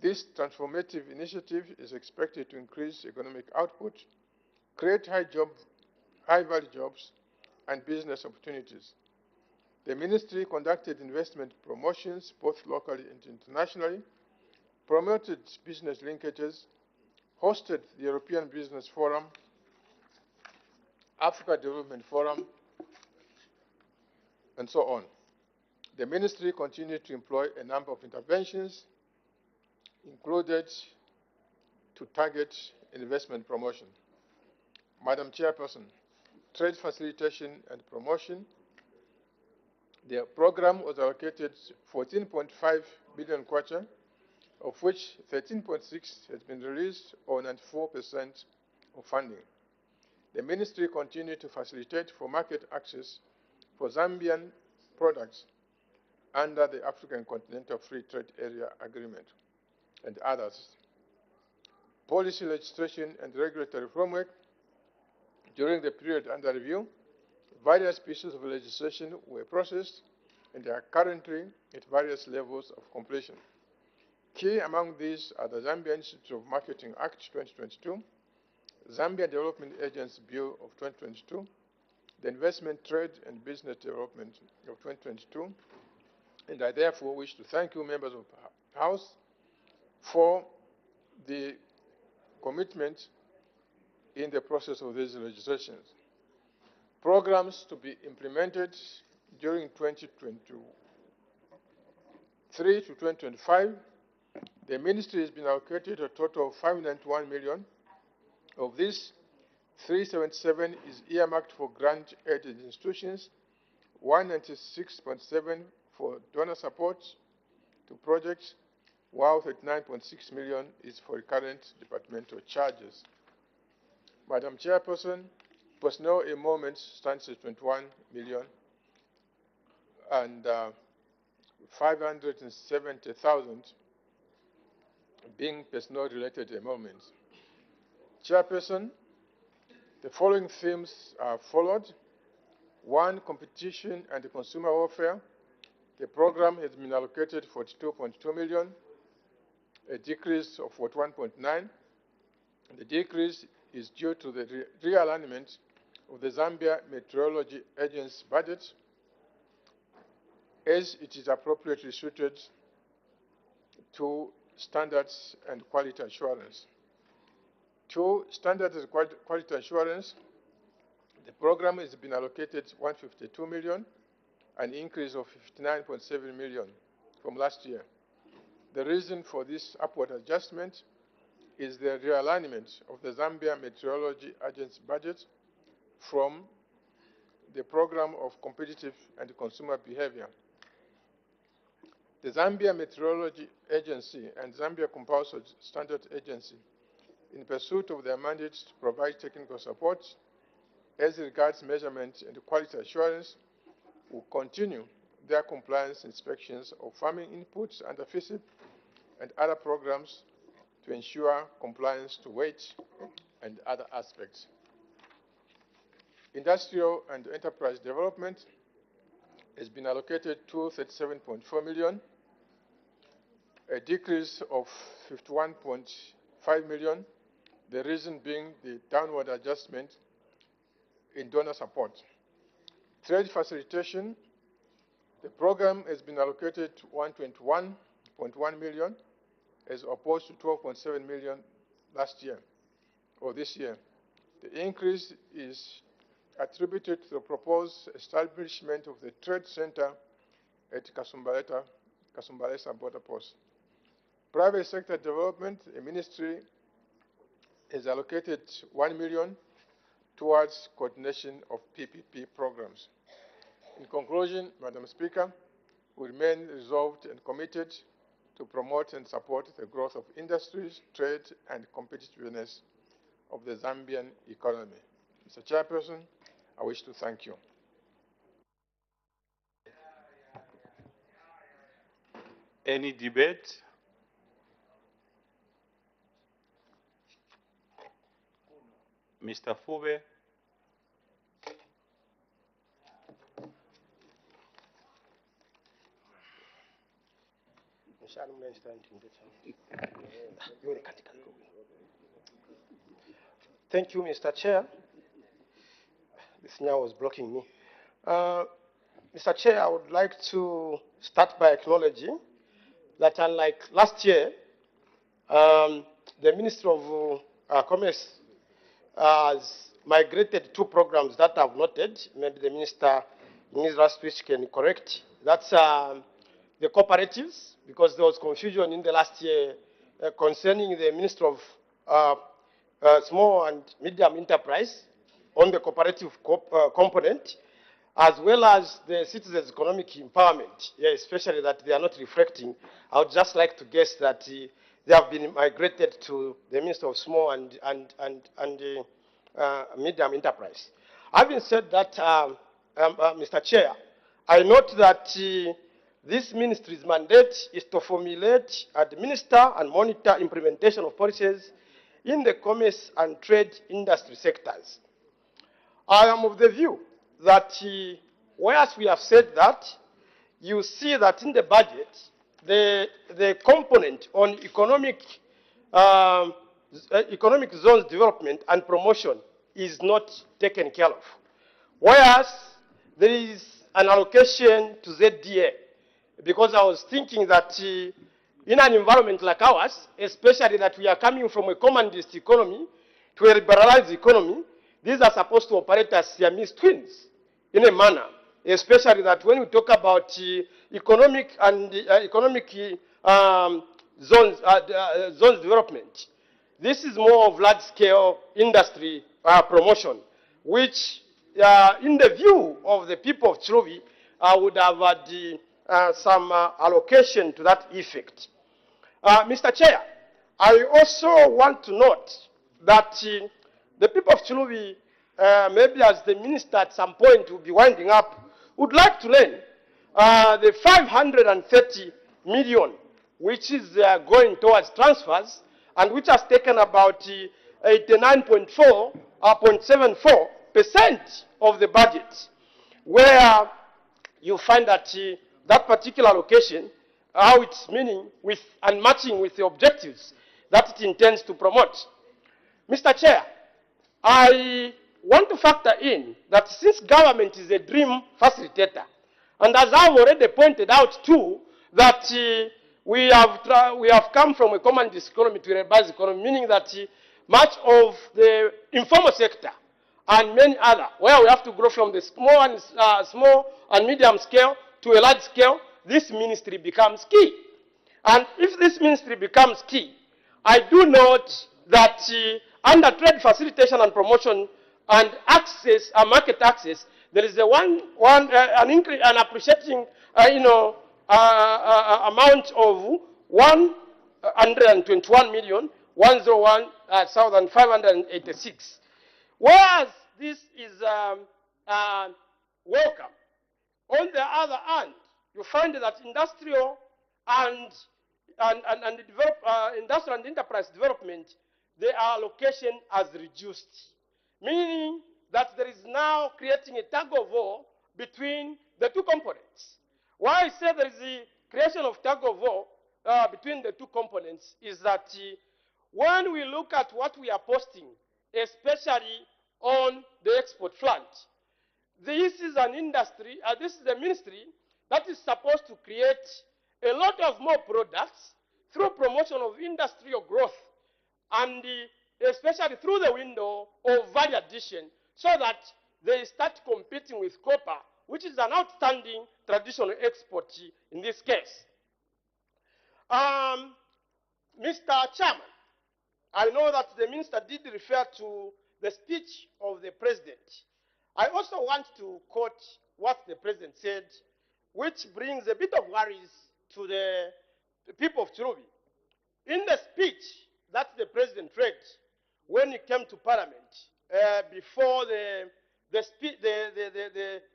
This transformative initiative is expected to increase economic output, create high-value jobs, and business opportunities. The Ministry conducted investment promotions both locally and internationally, promoted business linkages, hosted the European Business Forum, Africa Development Forum, and so on. The Ministry continued to employ a number of interventions, included to target investment promotion. Madam Chairperson, trade facilitation and promotion. The program was allocated 14.5 billion kwacha, of which 13.6 has been released, or 94% of funding. The Ministry continued to facilitate for market access for Zambian products under the African Continental Free Trade Area Agreement and others. Policy legislation and regulatory framework. During the period under review, various pieces of legislation were processed and are currently at various levels of completion. Key among these are the Zambia Institute of Marketing Act 2022, Zambia Development Agency Bill of 2022, the Investment, Trade and Business Development of 2022, and I therefore wish to thank you, members of the House, for the commitment in the process of these legislations. Programs to be implemented during 2023 to 2025, the ministry has been allocated a total of 591 million. Of this, 377 is earmarked for grant-aided institutions, 196.7 for donor support to projects, while 39.6 million is for recurrent departmental charges. Madam Chairperson, personnel emoluments stands at 21 million and 570,000 being personnel-related emoluments. Chairperson, the following themes are followed. 1, competition and consumer welfare. The program has been allocated 42.2 million, a decrease of 41.9. The decrease is due to the realignment of the Zambia Meteorology Agency budget as it is appropriately suited to standards and quality assurance. 2, standards and quality assurance. The program has been allocated 152 million, an increase of 59.7 million from last year. The reason for this upward adjustment is the realignment of the Zambia Meteorology Agency budget from the program of competitive and consumer behavior. The Zambia Meteorology Agency and Zambia Compulsory Standard Agency, in pursuit of their mandate to provide technical support as regards measurement and quality assurance, will continue their compliance inspections of farming inputs under FISIP and other programs to ensure compliance to weight and other aspects. Industrial and enterprise development has been allocated 237.4 million, a decrease of 51.5 million, the reason being the downward adjustment in donor support. Trade facilitation, the program has been allocated 121.1 million as opposed to 12.7 million last year or this year. The increase is attributed to the proposed establishment of the trade center at Kasumbalesa border post. Private sector development, the ministry has allocated 1 million towards coordination of PPP programs. In conclusion, Madam Speaker, we remain resolved and committed to promote and support the growth of industries, trade, and competitiveness of the Zambian economy. Mr. Chairperson, I wish to thank you. Any debate? Mr. Fube. Thank you, Mr. Chair. This now was blocking me. Mr. Chair, I would like to start by acknowledging that unlike last year, the Ministry of Commerce has migrated 2 programs that I've noted. Maybe the Minister in his last speech can correct. That's the cooperatives, because there was confusion in the last year concerning the Ministry of Small and Medium Enterprise on the cooperative component, as well as the citizens' economic empowerment, especially that they are not reflecting. I would just like to guess that they have been migrated to the Ministry of Small and Medium Enterprise. Having said that, Mr. Chair, I note that this ministry's mandate is to formulate, administer, and monitor implementation of policies in the commerce and trade industry sectors. I am of the view that whereas we have said that, you see that in the budget, the component on economic zones development and promotion is not taken care of. Whereas there is an allocation to ZDA, because I was thinking that in an environment like ours, especially that we are coming from a commandist economy to a liberalized economy, these are supposed to operate as Siamese twins in a manner, especially that when we talk about economic and zones development, this is more of large-scale industry promotion, which, in the view of the people of Chiluvi, would have had some allocation to that effect. Mr. Chair, I also want to note that the people of Chiluvi, maybe as the minister at some point will be winding up, would like to learn the 530 million which is going towards transfers and which has taken about 89.74% of the budget, where you find that that particular allocation, how it's meaning with and matching with the objectives that it intends to promote. Mr. Chair, I want to factor in that since government is a dream facilitator, and as I've already pointed out too, that we have come from a commandist economy to a liberalized economy, meaning that much of the informal sector and many other, where we have to grow from the small and medium scale to a large scale, this ministry becomes key. And if this ministry becomes key, I do note that under trade facilitation and promotion and access, market access, there is an appreciating, amount of 121,101,586. Whereas this is welcome. On the other hand, you find that industrial and industrial and enterprise development, their allocation has reduced, meaning that there is now creating a tug of war between the two components. Why I say there is the creation of tug of war between the two components is that when we look at what we are posting, especially on the export front, this is an industry, this is a ministry that is supposed to create a lot of more products through promotion of industrial growth and especially through the window of value addition, so that they start competing with copper, which is an outstanding traditional export in this case. Mr. Chairman, I know that the minister did refer to the speech of the president. I also want to quote what the president said, which brings a bit of worries to the people of Chiluvi. In the speech that the president read when he came to parliament, before the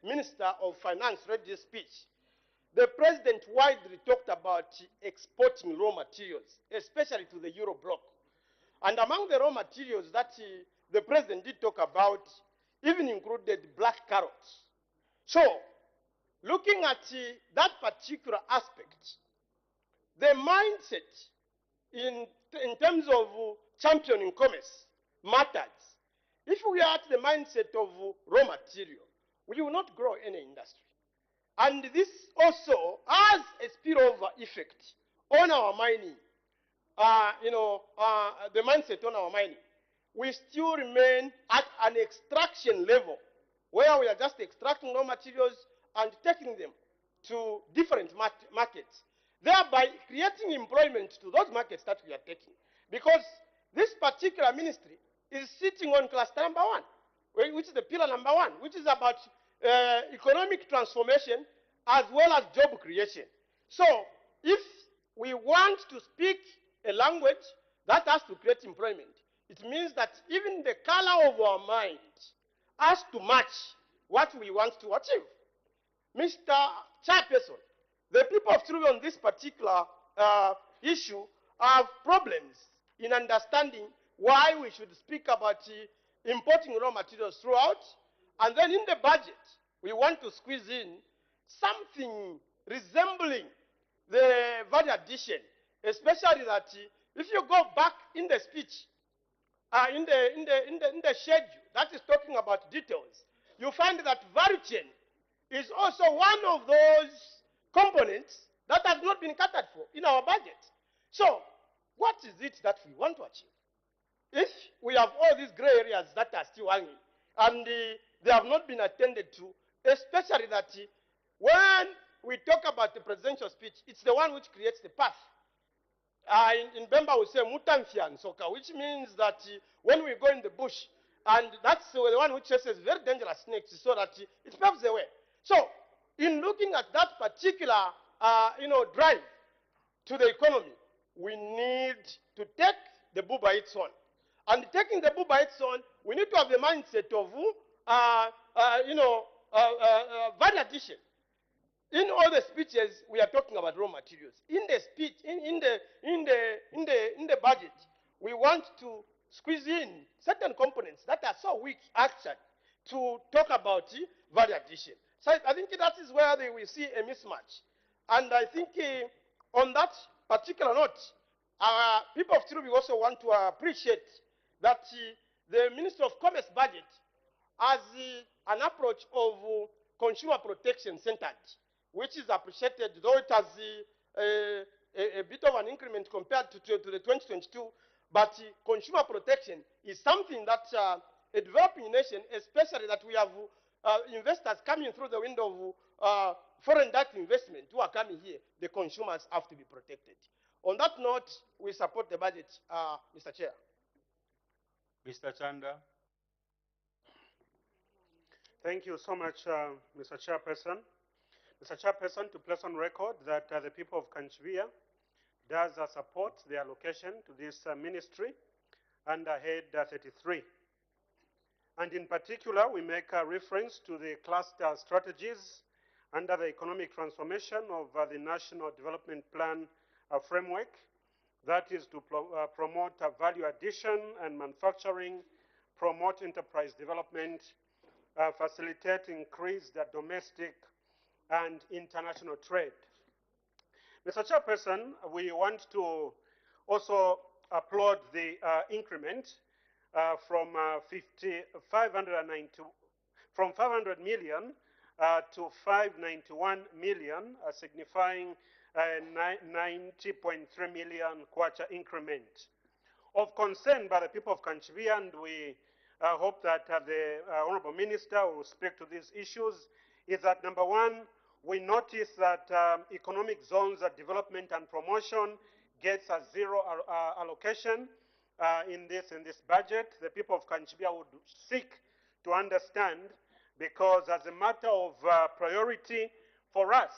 Minister of Finance read this speech, the president widely talked about exporting raw materials, especially to the Euro bloc. And among the raw materials that the president did talk about, even included black carrots. So, looking at that particular aspect, the mindset in terms of championing commerce matters. If we are at the mindset of raw material, we will not grow any industry. And this also has a spillover effect on our mining, the mindset on our mining. We still remain at an extraction level where we are just extracting raw materials and taking them to different markets, thereby creating employment to those markets that we are taking. Because this particular ministry is sitting on cluster number 1, which is the pillar number 1, which is about economic transformation as well as job creation. So if we want to speak a language that has to create employment, it means that even the color of our mind has to match what we want to achieve. Mr. Chairperson, the people of Chiluvi on this particular issue have problems in understanding why we should speak about importing raw materials throughout, and then in the budget, we want to squeeze in something resembling the value addition, especially that if you go back in the speech, in the schedule that is talking about details, you find that value chain is also one of those components that has not been catered for in our budget. So, what is it that we want to achieve? If we have all these gray areas that are still hanging, and they have not been attended to, especially that when we talk about the presidential speech, it's the one which creates the path. In Bemba we say mutamfian soka, which means that when we go in the bush, and that's the one which chases very dangerous snakes, so that it paves the way. So, in looking at that particular, drive to the economy, we need to take the bull by its horn. And taking the bull by its horn, we need to have the mindset of, value addition. In all the speeches, we are talking about raw materials. In the speech, in the budget, we want to squeeze in certain components that are so weak, actually, to talk about value addition. So I think that is where we see a mismatch. And I think on that particular note, people of Tirubi also want to appreciate that the Minister of Commerce budget has an approach of consumer protection centered, which is appreciated, though it has a bit of an increment compared to the 2022. But consumer protection is something that a developing nation, especially that we have investors coming through the window of foreign direct investment who are coming here, the consumers have to be protected. On that note, we support the budget, Mr. Chair. Mr. Chanda. Thank you so much, Mr. Chairperson. Mr. Chairperson, to place on record that the people of Kanchvia does support the allocation to this ministry under Head 33. And in particular, we make a reference to the cluster strategies under the economic transformation of the National Development Plan framework. That is to promote value addition and manufacturing, promote enterprise development, facilitate increased domestic and international trade. Mr. Chairperson, we want to also applaud the increment from 500 million to 591 million, signifying a 90.3 million kwacha increment. Of concern by the people of Kanchvia, and we hope that the Honorable Minister will speak to these issues, is that number one, we notice that economic zones development and promotion gets a zero allocation in this budget. The people of Kanchvia would seek to understand, because as a matter of priority for us,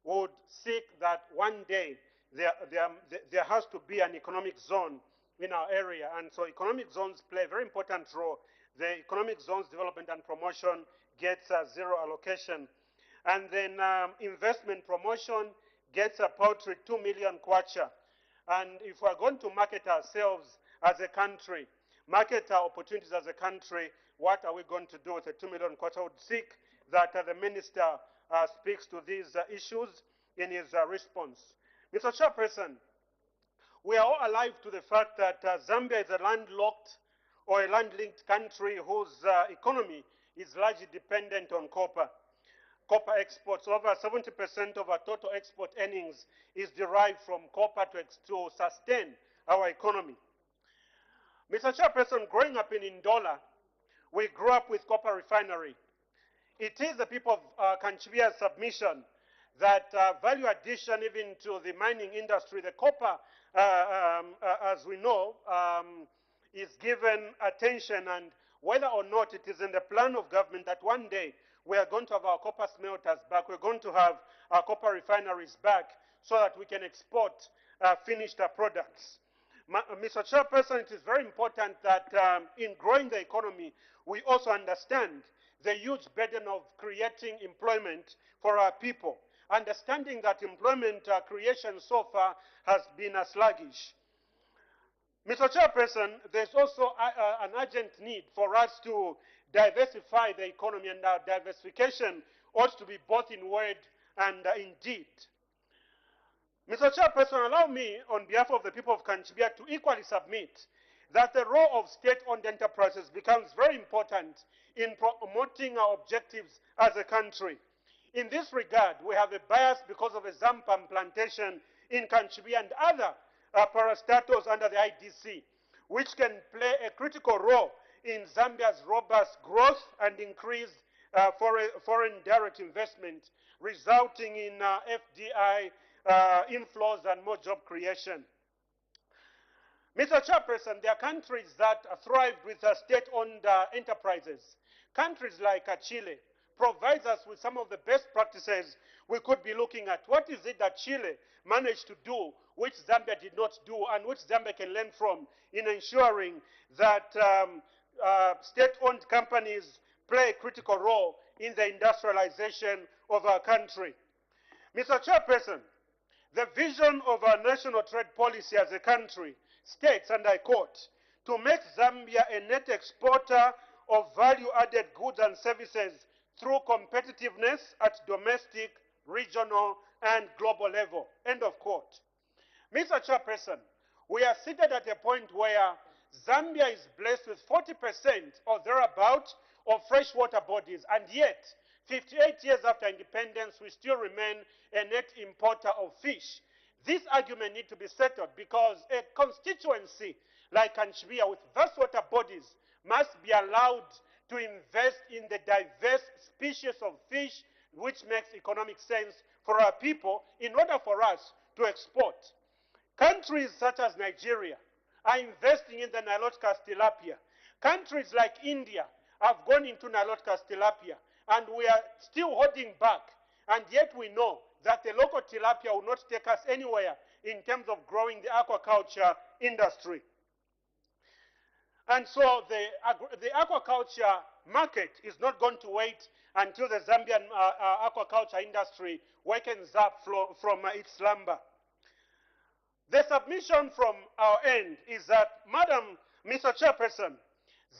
would seek that one day there has to be an economic zone in our area. And so economic zones play a very important role. The economic zones development and promotion gets a zero allocation. And then investment promotion gets a paltry 2 million kwacha. And if we're going to market ourselves as a country, market our opportunities as a country, what are we going to do with the 2 million kwacha? I would seek that the minister speaks to these issues in his response. Mr. Chairperson, we are all alive to the fact that Zambia is a landlocked or a land-linked country whose economy is largely dependent on copper. Copper exports, over 70% of our total export earnings is derived from copper to sustain our economy. Mr. Chairperson, growing up in Ndola, we grew up with copper refinery. It is the people of Kanchvia's submission that value addition even to the mining industry, the copper, as we know, is given attention, and whether or not it is in the plan of government that one day we are going to have our copper smelters back, we're going to have our copper refineries back so that we can export finished products. Mr. Chairperson, it is very important that in growing the economy, we also understand the huge burden of creating employment for our people, understanding that employment creation so far has been sluggish. Mr. Chairperson, there's also an urgent need for us to diversify the economy, and our diversification ought to be both in word and in deed. Mr. Chairperson, allow me, on behalf of the people of Kanchvia, to equally submit that the role of state-owned enterprises becomes very important in promoting our objectives as a country. In this regard, we have a bias because of a Zampam plantation in Kanchvia and other parastatals under the IDC, which can play a critical role in Zambia's robust growth and increased foreign direct investment, resulting in FDI inflows and more job creation. Mr. Chairperson, there are countries that thrived with state-owned enterprises. Countries like Chile provides us with some of the best practices we could be looking at. What is it that Chile managed to do which Zambia did not do and which Zambia can learn from in ensuring that state-owned companies play a critical role in the industrialization of our country? Mr. Chairperson, the vision of our national trade policy as a country states, and I quote, to make Zambia a net exporter of value-added goods and services through competitiveness at domestic, regional, and global level, end of quote. Mr. Chairperson, we are seated at a point where Zambia is blessed with 40% or thereabout of freshwater bodies, and yet, 58 years after independence, we still remain a net importer of fish. This argument needs to be settled because a constituency like Kanchibia with vast water bodies must be allowed to invest in the diverse species of fish which makes economic sense for our people in order for us to export. Countries such as Nigeria are investing in the Niloticus tilapia. Countries like India have gone into Niloticus tilapia, and we are still holding back, and yet we know that the local tilapia will not take us anywhere in terms of growing the aquaculture industry. And so the aquaculture market is not going to wait until the Zambian aquaculture industry wakens up from its slumber. The submission from our end is that, Madam Mr. Chairperson,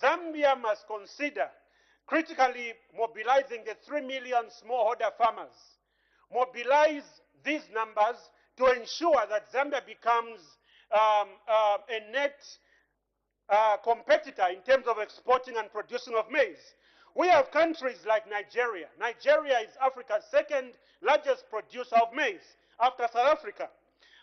Zambia must consider critically mobilizing the 3 million smallholder farmers, mobilize these numbers to ensure that Zambia becomes a net competitor in terms of exporting and producing of maize. We have countries like Nigeria. Nigeria is Africa's second largest producer of maize after South Africa.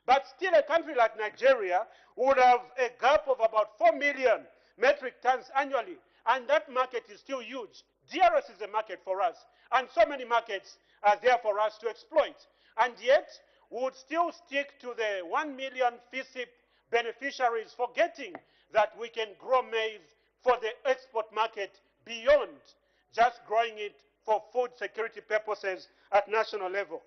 But still a country like Nigeria would have a gap of about 4 million metric tons annually, and that market is still huge. DRS is a market for us, and so many markets are there for us to exploit. And yet, we would still stick to the 1 million FISIP beneficiaries, forgetting that we can grow maize for the export market beyond just growing it for food security purposes at national level.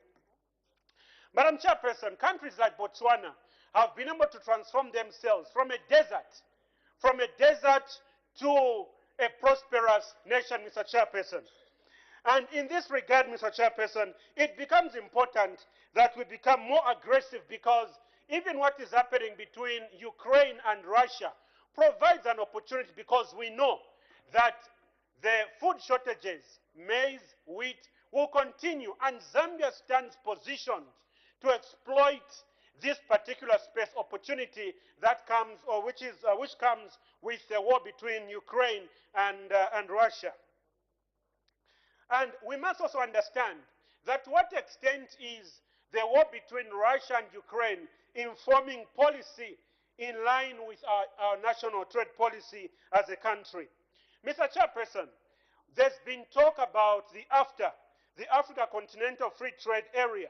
Madam Chairperson, countries like Botswana have been able to transform themselves from a desert to a prosperous nation, Mr. Chairperson. And in this regard, Mr. Chairperson, it becomes important that we become more aggressive, because even what is happening between Ukraine and Russia provides an opportunity, because we know that the food shortages, maize, wheat, will continue, and Zambia stands positioned to exploit this particular space opportunity that comes, or which comes with the war between Ukraine and Russia. And we must also understand that to what extent is the war between Russia and Ukraine informing policy in line with our national trade policy as a country. Mr. Chairperson, there's been talk about the Africa Continental Free Trade Area.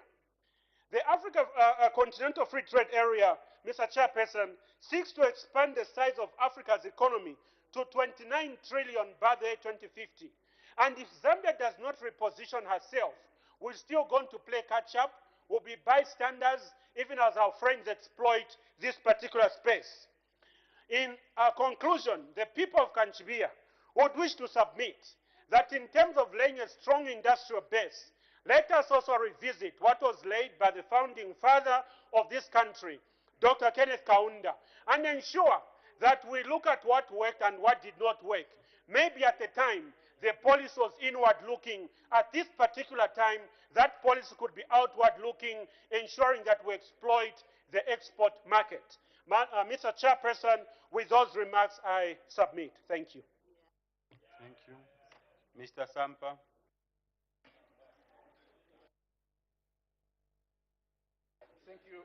The Africa Continental Free Trade Area, Mr. Chairperson, seeks to expand the size of Africa's economy to 29 trillion by the year 2050. And if Zambia does not reposition herself, we're still going to play catch-up. We'll be bystanders, even as our friends exploit this particular space. In conclusion, the people of Kanchibia would wish to submit that in terms of laying a strong industrial base, let us also revisit what was laid by the founding father of this country, Dr. Kenneth Kaunda, and ensure that we look at what worked and what did not work. Maybe at the time, the policy was inward-looking. At this particular time, that policy could be outward-looking, ensuring that we exploit the export market. Mr. Chairperson, with those remarks, I submit. Thank you. Thank you. Mr. Sampa. Thank you.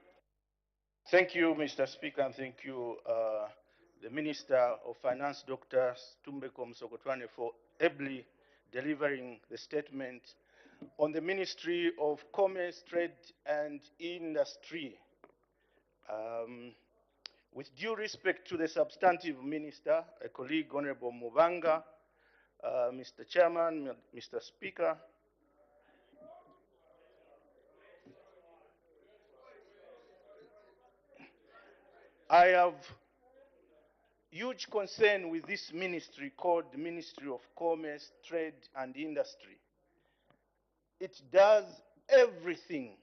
Thank you, Mr. Speaker, and thank you, the Minister of Finance, Dr. Tumbeko Msokotwane, for ably delivering the statement on the Ministry of Commerce, Trade and Industry. With due respect to the substantive minister, a colleague, Honorable Mubanga, Mr. Chairman, Mr. Speaker, I have huge concern with this ministry called the Ministry of Commerce, Trade and Industry. It does everything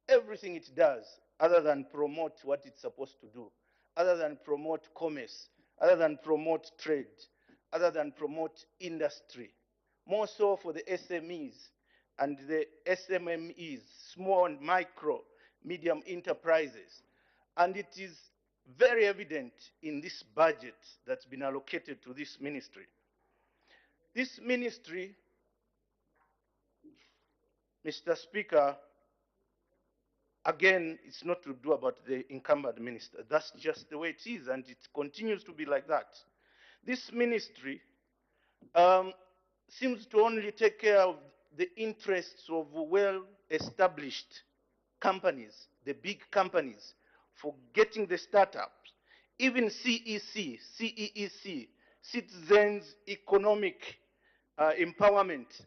it does, other than promote what it's supposed to do, other than promote commerce, other than promote trade, other than promote industry. More so for the SMEs and the SMMEs, small and micro, medium enterprises. And it is very evident in this budget that's been allocated to this ministry. This ministry, Mr. Speaker, again, it's not to do about the incumbent minister. That's just the way it is, and it continues to be like that. This ministry seems to only take care of the interests of well-established companies, the big companies, forgetting the startups. Even CEC, Citizens Economic Empowerment.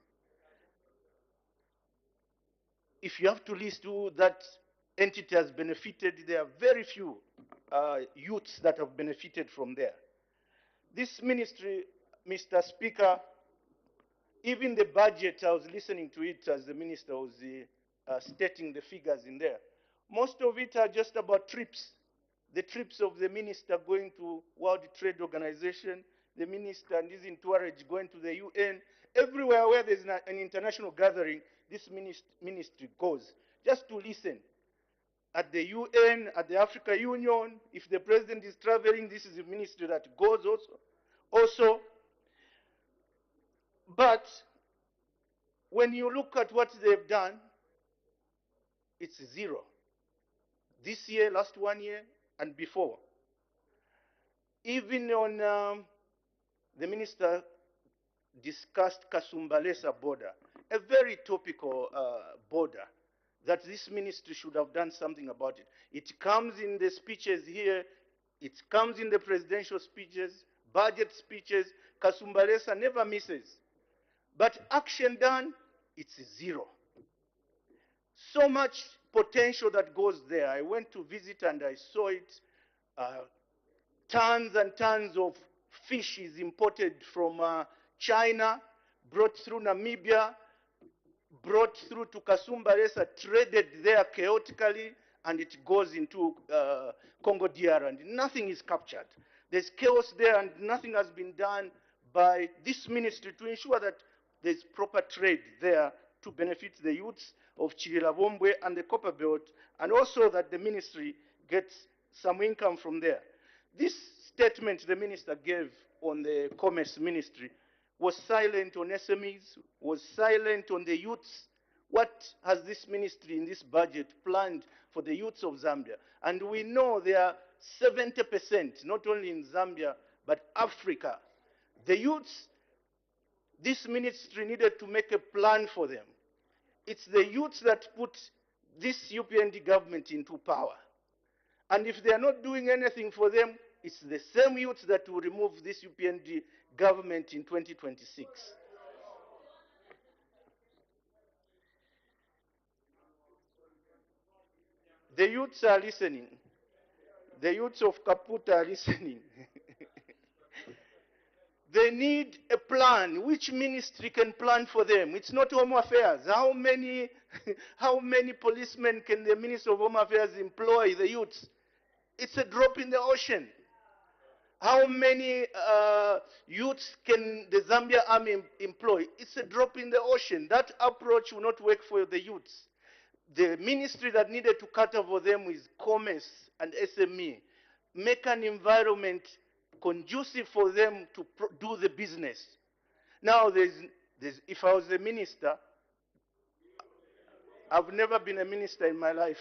If you have to list who that entity has benefited, there are very few youths that have benefited from there. This ministry, Mr. Speaker, even the budget, I was listening to it as the minister was stating the figures in there. Most of it are just about trips. The trips of the minister going to World Trade Organization, the minister and his entourage going to the UN. Everywhere where there's an international gathering, this ministry goes just to listen. At the UN, at the Africa Union, if the president is traveling, this is the ministry that goes also. But when you look at what they've done, it's zero. This year, last 1 year, and before. Even on the minister discussed Kasumbalesa border, a very topical border that this ministry should have done something about it. It comes in the speeches here, it comes in the presidential speeches, budget speeches. Kasumbalesa never misses. But action done, it's zero. So much potential that goes there. I went to visit and I saw it. Tons and tons of fish is imported from China, brought through Namibia, brought through to Kasumbalesa, traded there chaotically, and it goes into Congo DR, and nothing is captured. There's chaos there, and nothing has been done by this ministry to ensure that there's proper trade there to benefit the youths of Chirilabombwe and the Copper Belt, and also that the ministry gets some income from there. This statement the minister gave on the Commerce Ministry was silent on SMEs, was silent on the youths. What has this ministry in this budget planned for the youths of Zambia? And we know there are 70%, not only in Zambia, but Africa. The youths, this ministry needed to make a plan for them. It's the youths that put this UPND government into power. And if they are not doing anything for them, it's the same youths that will remove this UPND government in 2026. The youths are listening. The youths of Kaput are listening. They need a plan. Which ministry can plan for them? It's not Home Affairs. How many policemen can the Minister of Home Affairs employ, the youths? It's a drop in the ocean. How many youths can the Zambia Army employ? It's a drop in the ocean. That approach will not work for the youths. The ministry that needed to cater for them is commerce and SME. Make an environment conducive for them to do the business. Now, if I was a minister, I've never been a minister in my life.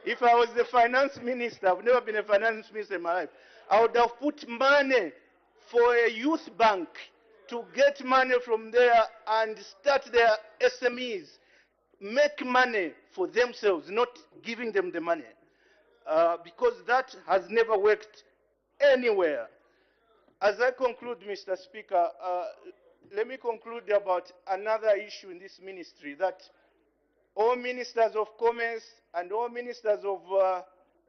If I was the finance minister, I've never been a finance minister in my life, I would have put money for a youth bank to get money from there and start their SMEs, make money for themselves, not giving them the money. Because that has never worked anywhere. As I conclude, Mr. Speaker, let me conclude about another issue in this ministry, that all ministers of commerce and all ministers of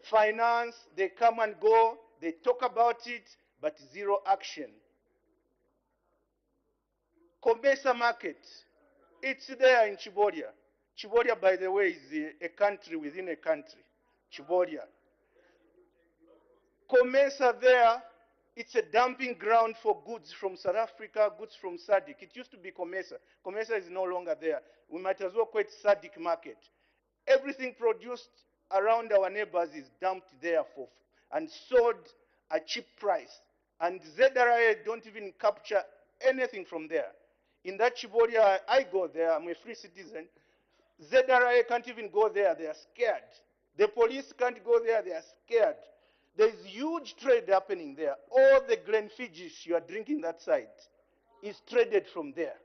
finance, they come and go, they talk about it, but zero action. Comesa market, it's there in Chiboria. Chiboria, by the way, is a country within a country. Chiboria. Comesa there, it's a dumping ground for goods from South Africa, goods from SADC. It used to be Comesa. Comesa is no longer there. We might as well call it SADC market. Everything produced around our neighbors is dumped there and sold at cheap price. And ZRA don't even capture anything from there. In that Chiboria, I go there, I'm a free citizen. ZRA can't even go there, they are scared. The police can't go there, they are scared. There's huge trade happening there. All the Glenfiddichs you are drinking that side is traded from there.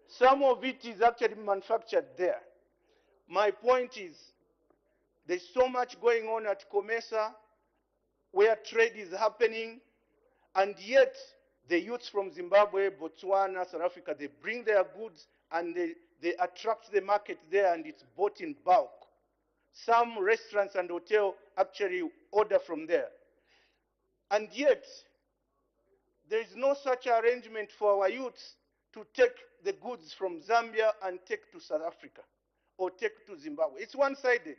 Some of it is actually manufactured there. My point is, there's so much going on at Comesa where trade is happening, and yet the youths from Zimbabwe, Botswana, South Africa, they bring their goods and they attract the market there, and it's bought in bulk. Some restaurants and hotels actually order from there. And yet, there is no such arrangement for our youths to take the goods from Zambia and take to South Africa or take to Zimbabwe. It's one-sided.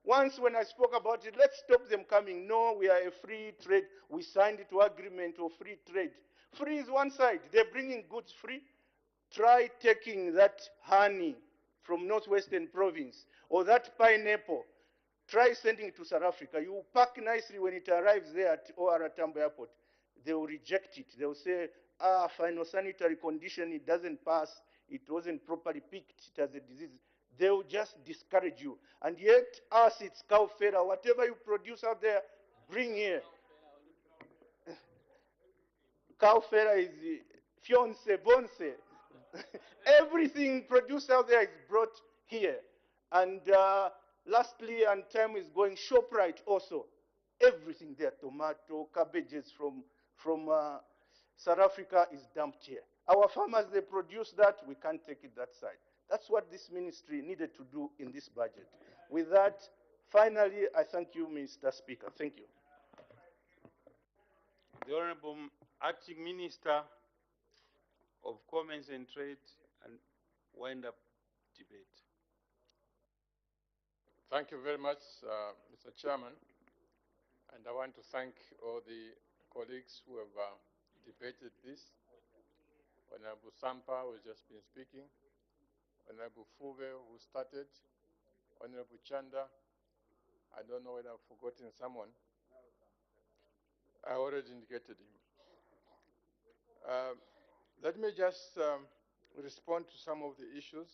Once when I spoke about it, let's stop them coming. No, we are a free trade. We signed to agreement of free trade. Free is one side. They're bringing goods free. Try taking that honey from Northwestern Province or that pineapple. Try sending it to South Africa. You pack nicely when it arrives there at OR Tambo Airport. They will reject it. They will say, final sanitary condition, it doesn't pass. It wasn't properly picked. It has a disease. They will just discourage you. And yet, us, it's cow feta. Whatever you produce out there, bring here. Cow feta is fiance, bonse. Everything produced out there is brought here. And lastly, and time is going, ShopRite also. Everything there, tomato, cabbages from South Africa is dumped here. Our farmers, they produce that, we can't take it that side. That's what this ministry needed to do in this budget. With that, finally, I thank you, Mr. Speaker. Thank you. The Honorable Acting Minister of Commerce and Trade and wind up debate. Thank you very much, Mr. Chairman. And I want to thank all the colleagues who have debated this. Honorable Sampa, who has just been speaking. Honorable Fuve, who started. Honorable Chanda. I don't know whether I've forgotten someone. I already indicated him. Let me just respond to some of the issues.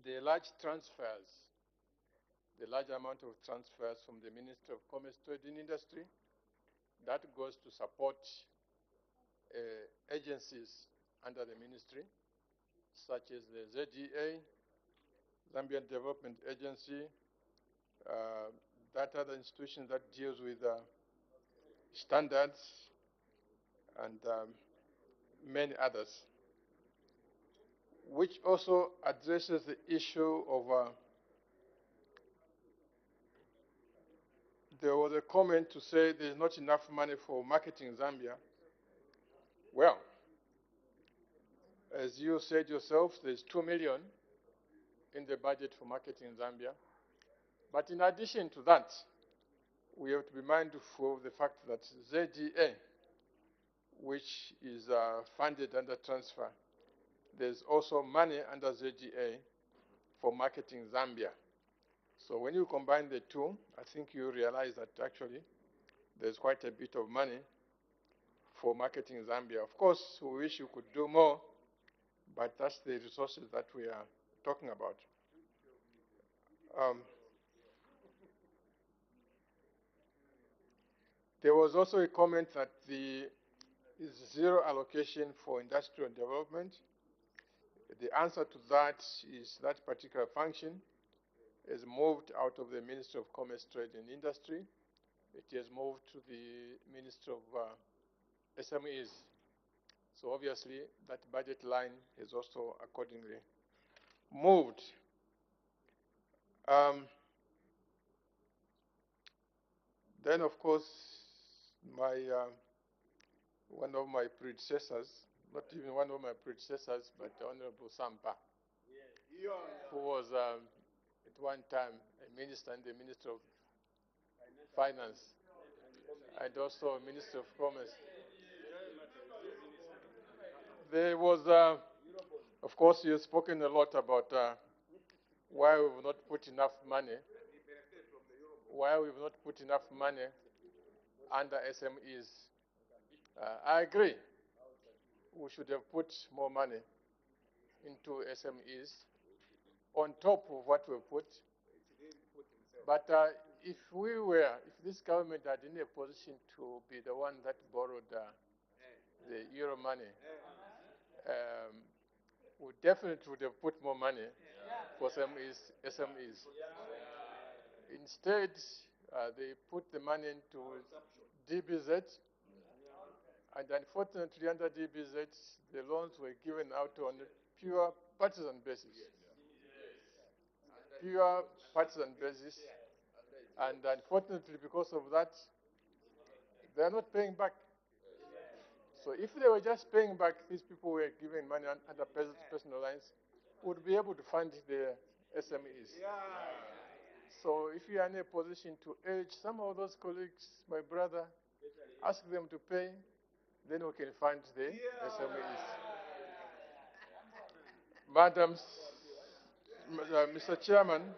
The large transfers, the large amount of transfers from the Ministry of Commerce, Trade and Industry, that goes to support agencies under the ministry, such as the ZDA, Zambian Development Agency, that other institution that deals with standards, and many others, which also addresses the issue of there was a comment to say there's not enough money for marketing in Zambia. Well, as you said yourself, there's 2 million in the budget for marketing in Zambia. But in addition to that, we have to be mindful of the fact that ZDA, which is funded under transfer, there's also money under ZDA for marketing Zambia. So when you combine the two, I think you realize that actually there's quite a bit of money for marketing Zambia. Of course, we wish you could do more, but that's the resources that we are talking about. Um, there was also a comment that the zero allocation for industrial development. The answer to that is that particular function is moved out of the Ministry of Commerce, Trade and Industry. It has moved to the Ministry of SMEs. So obviously that budget line is also accordingly moved. Then of course one of my predecessors, not even one of my predecessors, but Honorable Sampa, who was at one time a minister in the Ministry of Finance and also a Minister of Commerce. There was, of course, you've spoken a lot about why we've not put enough money under SMEs. I agree. We should have put more money into SMEs on top of what we put. But if this government had in a position to be the one that borrowed the euro money, we definitely would have put more money for SMEs. Instead, they put the money into DBZ, and unfortunately under DBZ, the loans were given out on a pure partisan basis. And unfortunately, because of that, they are not paying back. So if they were just paying back, these people were giving money under personal lines, would be able to fund the SMEs. So if you are in a position to urge some of those colleagues, my brother, ask them to pay, then we can fund the SMEs. Madams, Mr. Chairman,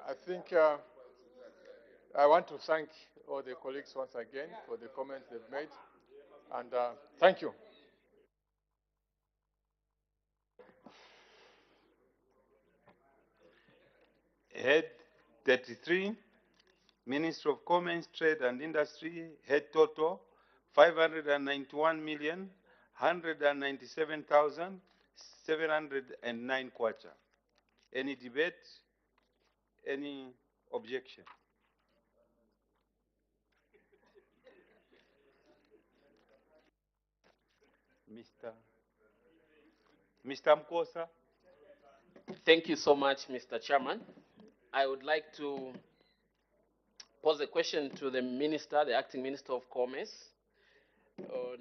I think I want to thank all the colleagues once again for the comments they've made, and thank you. Head 33, Ministry of Commerce, Trade and Industry, head total 591,197,709 kwacha. Any debate? Any objection? Mr. Mkosa. Thank you so much, Mr. Chairman. I would like to pose a question to the Minister, the Acting Minister of Commerce. On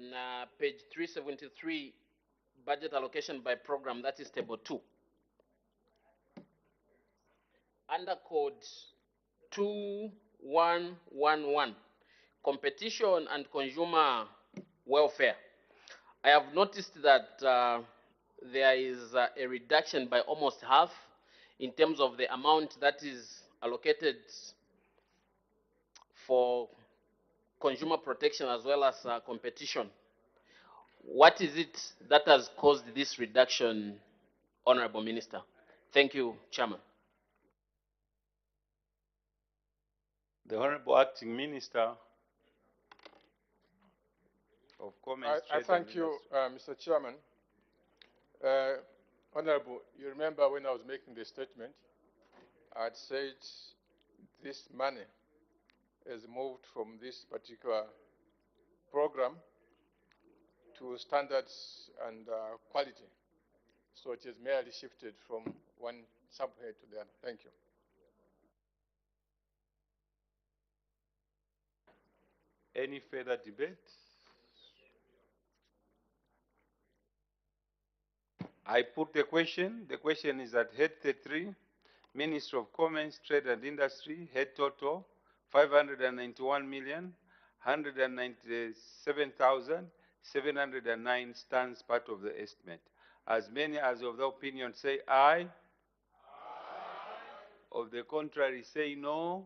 page 373, budget allocation by program, that is table 2. Under code 2111, competition and consumer welfare, I have noticed that there is a reduction by almost half in terms of the amount that is allocated for consumer protection as well as competition. What is it that has caused this reduction, Honorable Minister? Thank you, Chairman. The Honorable Acting Minister of Commerce, I thank you, Mr. Chairman. Honorable, you remember when I was making the statement, I had said this money is moved from this particular program to standards and quality. So it is merely shifted from one subhead to the other. Thank you. Any further debate? I put the question. The question is at head 33, Ministry of Commerce, Trade and Industry, head total 591,197,709 stands part of the estimate. As many as of the opinion say aye. Of the contrary say no.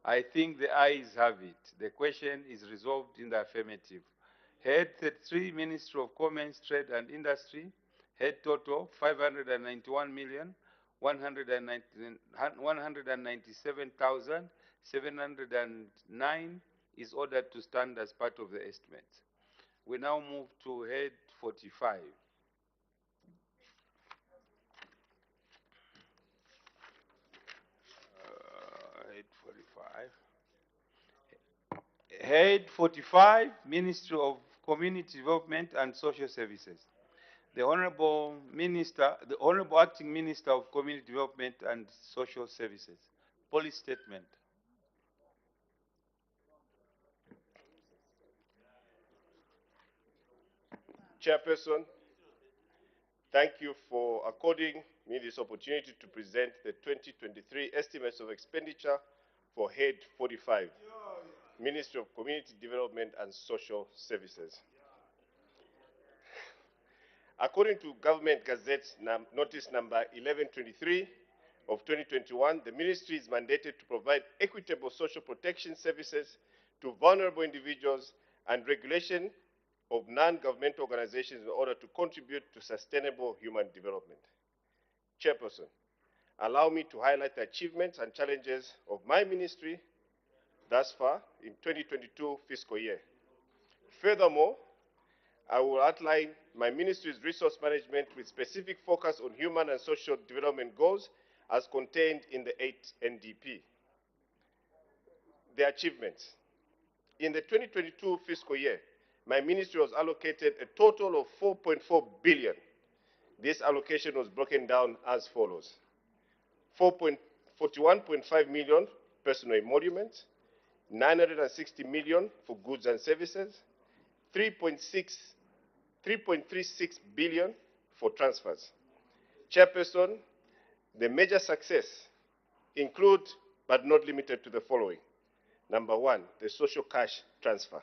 I think the ayes have it. The question is resolved in the affirmative. Head 33, Ministry of Commerce, Trade and Industry, Head total 197,709 is ordered to stand as part of the estimates. We now move to head 45. Head 45. Head 45, Ministry of Community Development and Social Services. The Honorable Acting Minister of Community Development and Social Services. Policy statement. Chairperson, thank you for according me this opportunity to present the 2023 estimates of expenditure for Head 45, Ministry of Community Development and Social Services. According to Government Gazette Notice number 1123 of 2021, the ministry is mandated to provide equitable social protection services to vulnerable individuals and regulation of non-governmental organizations in order to contribute to sustainable human development. Chairperson, allow me to highlight the achievements and challenges of my ministry thus far in 2022 fiscal year. Furthermore, I will outline my ministry's resource management with specific focus on human and social development goals as contained in the 8th NDP. The achievements. In the 2022 fiscal year, my ministry was allocated a total of 4.4 billion. This allocation was broken down as follows: 41.5 million personal emoluments, 960 million for goods and services, 3.36 billion for transfers. Chairperson, the major success include but not limited to the following. Number one, the social cash transfer.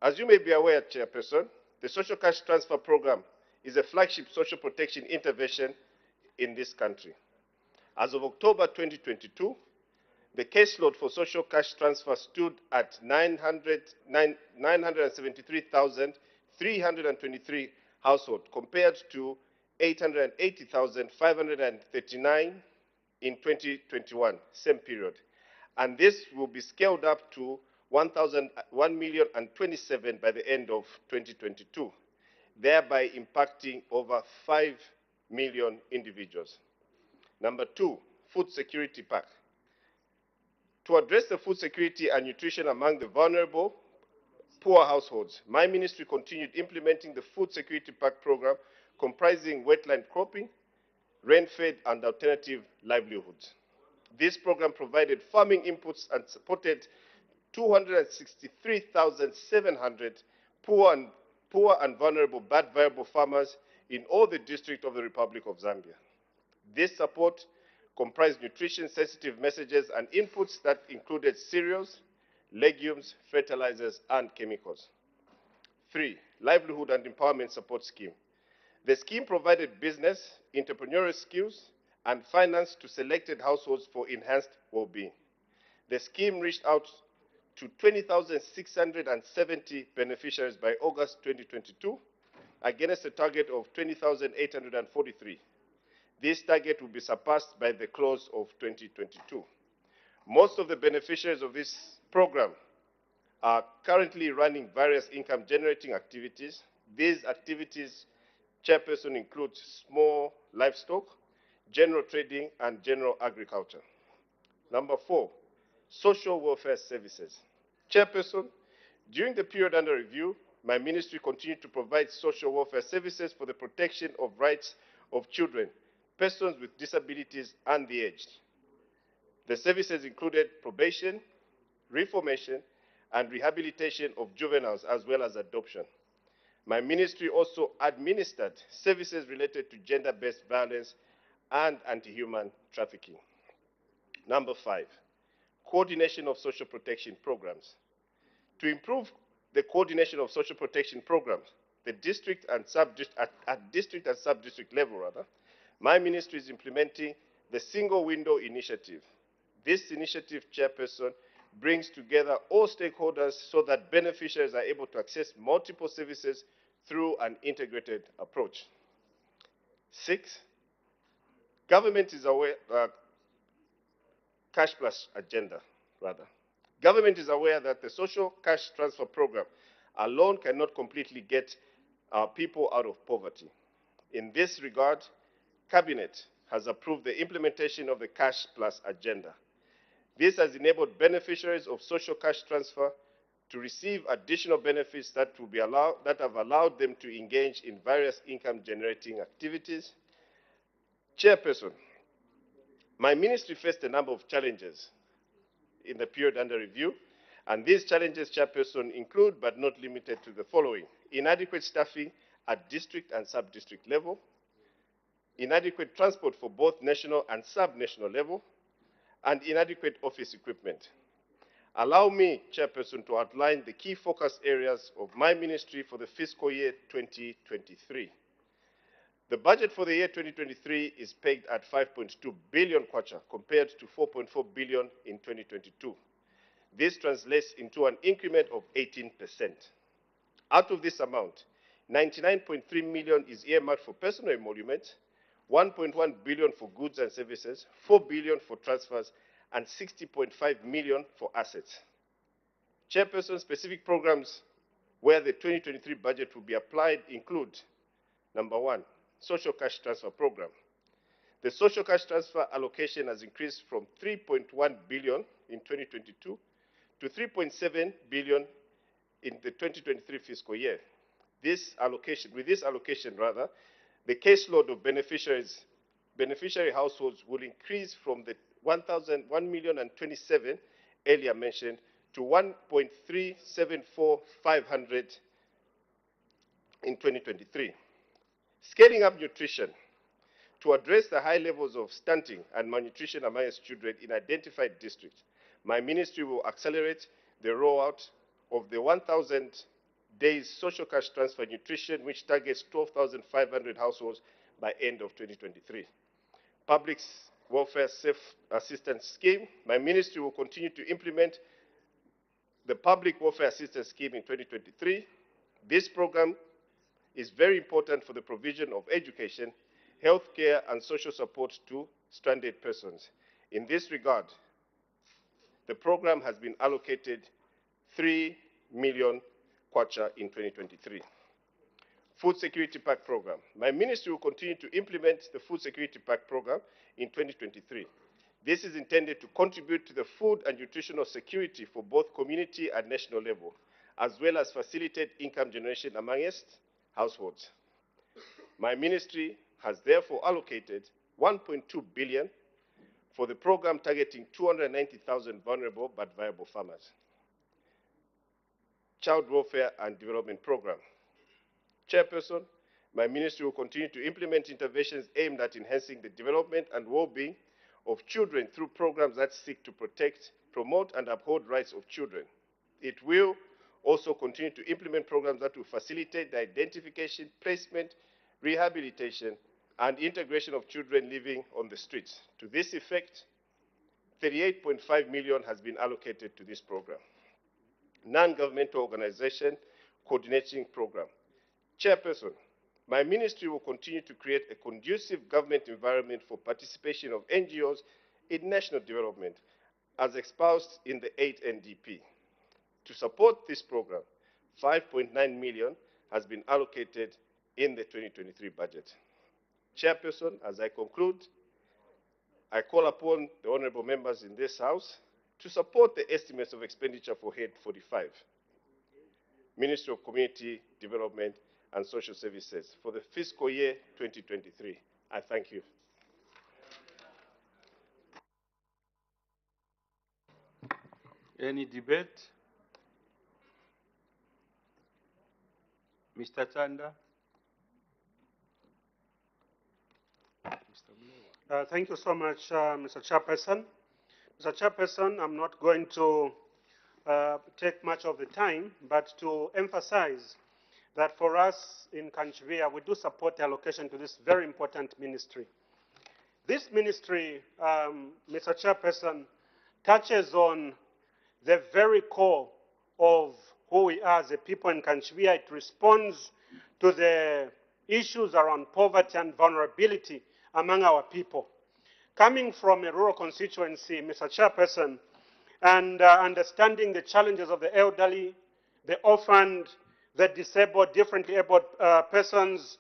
As you may be aware, Chairperson, the social cash transfer program is a flagship social protection intervention in this country. As of October 2022, the caseload for social cash transfer stood at 973,323 households compared to 880,539 in 2021, same period. And this will be scaled up to 1,027 by the end of 2022, thereby impacting over 5 million individuals. Number two, food security pack. To address the food security and nutrition among the vulnerable, poor households, my ministry continued implementing the food security pack program comprising wetland cropping, rain-fed and alternative livelihoods. This program provided farming inputs and supported 263,700 poor and vulnerable bad viable farmers in all the districts of the Republic of Zambia. This support comprised nutrition-sensitive messages and inputs that included cereals, legumes, fertilizers, and chemicals. 3. Livelihood and Empowerment Support Scheme. The scheme provided business, entrepreneurial skills, and finance to selected households for enhanced well-being. The scheme reached out to 20,670 beneficiaries by August 2022, against a target of 20,843. This target will be surpassed by the close of 2022. Most of the beneficiaries of this program are currently running various income-generating activities. These activities, Chairperson, include small livestock, general trading, and general agriculture. Number four, social welfare services. Chairperson, during the period under review, my ministry continued to provide social welfare services for the protection of rights of children, persons with disabilities, and the aged. The services included probation, reformation, and rehabilitation of juveniles, as well as adoption. My ministry also administered services related to gender-based violence and anti-human trafficking. Number five, coordination of social protection programs. To improve the coordination of social protection programs, the district and sub-district level, my ministry is implementing the Single Window Initiative. This initiative, Chairperson, brings together all stakeholders so that beneficiaries are able to access multiple services through an integrated approach. 6, government is aware, cash plus agenda, rather. Government is aware that the social cash transfer program alone cannot completely get people out of poverty. In this regard, Cabinet has approved the implementation of the cash plus agenda. This has enabled beneficiaries of social cash transfer to receive additional benefits that have allowed them to engage in various income-generating activities. Chairperson, my ministry faced a number of challenges in the period under review, and these challenges, Chairperson, include but not limited to the following: inadequate staffing at district and sub-district level, inadequate transport for both national and sub-national level, and inadequate office equipment. Allow me, Chairperson, to outline the key focus areas of my ministry for the fiscal year 2023. The budget for the year 2023 is pegged at 5.2 billion kwacha compared to 4.4 billion in 2022. This translates into an increment of 18%. Out of this amount, 99.3 million is earmarked for personal emoluments, 1.1 billion for goods and services, 4 billion for transfers, and 60.5 million for assets. Chairperson, specific programs where the 2023 budget will be applied include: number 1, social cash transfer program. The social cash transfer allocation has increased from 3.1 billion in 2022 to 3.7 billion in the 2023 fiscal year. With this allocation, the caseload of beneficiary households will increase from the 1,027 earlier mentioned to 1.374500 in 2023. Scaling up nutrition. To address the high levels of stunting and malnutrition amongst children in identified districts, my ministry will accelerate the rollout of the 1,000 days social cash transfer nutrition, which targets 12,500 households by end of 2023. Public Welfare Safe Assistance Scheme. My ministry will continue to implement the Public Welfare Assistance Scheme in 2023. This program is very important for the provision of education, healthcare, and social support to stranded persons. In this regard, the program has been allocated 3 million kwacha in 2023. Food Security Pack Program. My ministry will continue to implement the Food Security Pack Program in 2023. This is intended to contribute to the food and nutritional security for both community and national level, as well as facilitate income generation amongst households. My ministry has therefore allocated 1.2 billion for the program targeting 290,000 vulnerable but viable farmers. Child Welfare and Development Program. Chairperson, my ministry will continue to implement interventions aimed at enhancing the development and well-being of children through programs that seek to protect, promote, and uphold rights of children. It will also continue to implement programs that will facilitate the identification, placement, rehabilitation, and integration of children living on the streets. To this effect, 38.5 million has been allocated to this program. Non-governmental organization coordinating program. Chairperson, my ministry will continue to create a conducive government environment for participation of NGOs in national development, as espoused in the 8th NDP. To support this program, 5.9 million has been allocated in the 2023 budget. Chairperson, as I conclude, I call upon the honorable members in this House to support the estimates of expenditure for Head 45, Ministry of Community Development and Social Services for the fiscal year 2023. I thank you. Any debate? Mr. Tanda? Thank you so much, Mr. Chairperson. Mr. Chairperson, I'm not going to take much of the time, but to emphasize that for us in Kanchivia, we do support the allocation to this very important ministry. This ministry, Mr. Chairperson, touches on the very core of who we are as a people in Kanchivia. It responds to the issues around poverty and vulnerability among our people. Coming from a rural constituency, Mr. Chairperson, and understanding the challenges of the elderly, the orphaned, the disabled, differently abled persons,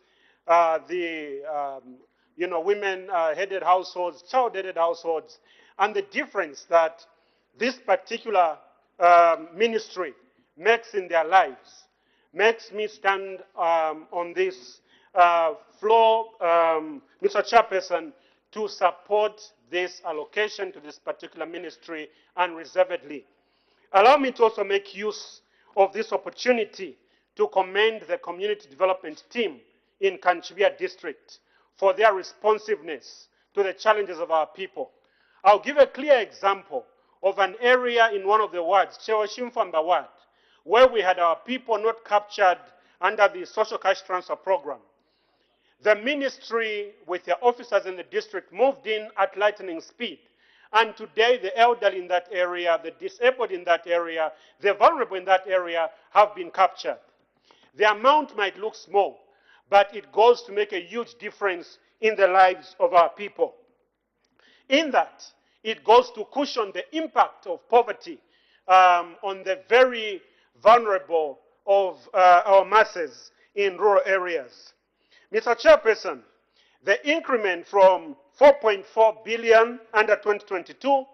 women-headed households, child-headed households, and the difference that this particular ministry makes in their lives, makes me stand on this floor, Mr. Chairperson, to support this allocation to this particular ministry unreservedly. Allow me to also make use of this opportunity to commend the community development team in Kanchibia district for their responsiveness to the challenges of our people. I'll give a clear example of an area in one of the wards, Cheoshimfamba ward, where we had our people not captured under the social cash transfer program. The ministry, with their officers in the district, moved in at lightning speed. And today, the elderly in that area, the disabled in that area, the vulnerable in that area have been captured. The amount might look small, but it goes to make a huge difference in the lives of our people. In that, it goes to cushion the impact of poverty on the very vulnerable of our masses in rural areas. Mr. Chairperson, the increment from 4.4 billion under 2022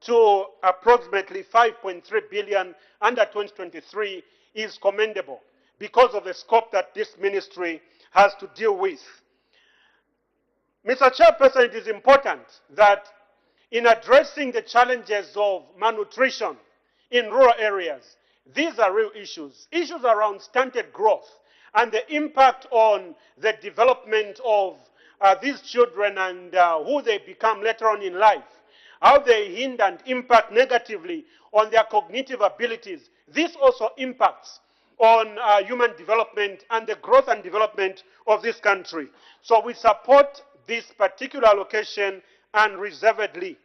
to approximately 5.3 billion under 2023 is commendable because of the scope that this ministry has to deal with. Mr. Chairperson, it is important that in addressing the challenges of malnutrition in rural areas, these are real issues, issues around stunted growth and the impact on the development of these children and who they become later on in life, how they hinder and impact negatively on their cognitive abilities. This also impacts on human development and the growth and development of this country. So we support this particular allocation unreservedly.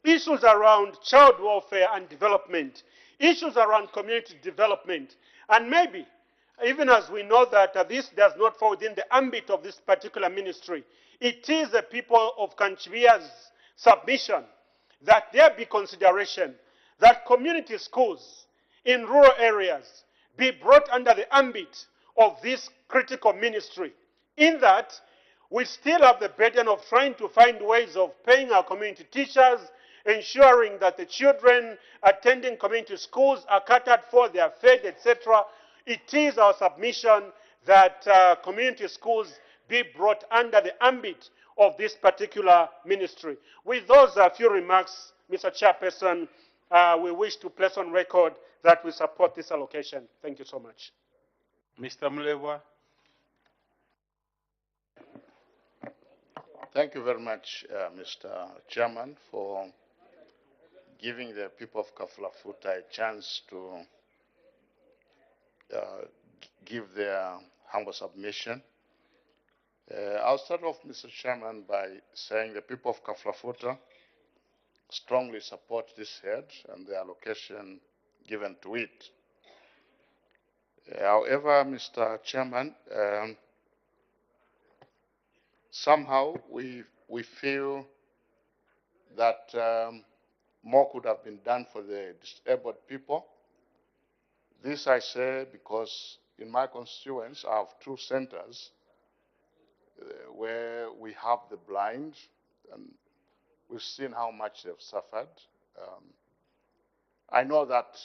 Issues around child welfare and development, issues around community development, and maybe, even as we know that this does not fall within the ambit of this particular ministry, it is the people of Kanchibia's submission that there be consideration that community schools in rural areas be brought under the ambit of this critical ministry. In that, we still have the burden of trying to find ways of paying our community teachers, ensuring that the children attending community schools are catered for, they are fed, etc. It is our submission that community schools be brought under the ambit of this particular ministry. With those few remarks, Mr. Chairperson, we wish to place on record that we support this allocation. Thank you so much. Mr. Mulebwa. Thank you very much, Mr. Chairman, for giving the people of Kaflafuta a chance to give their humble submission. I'll start off, Mr. Chairman, by saying the people of Kaflafuta strongly support this head and the allocation given to it. However, Mr. Chairman, somehow we feel that more could have been done for the disabled people. This I say because in my constituents I have two centers where we have the blind, and we've seen how much they've suffered. I know that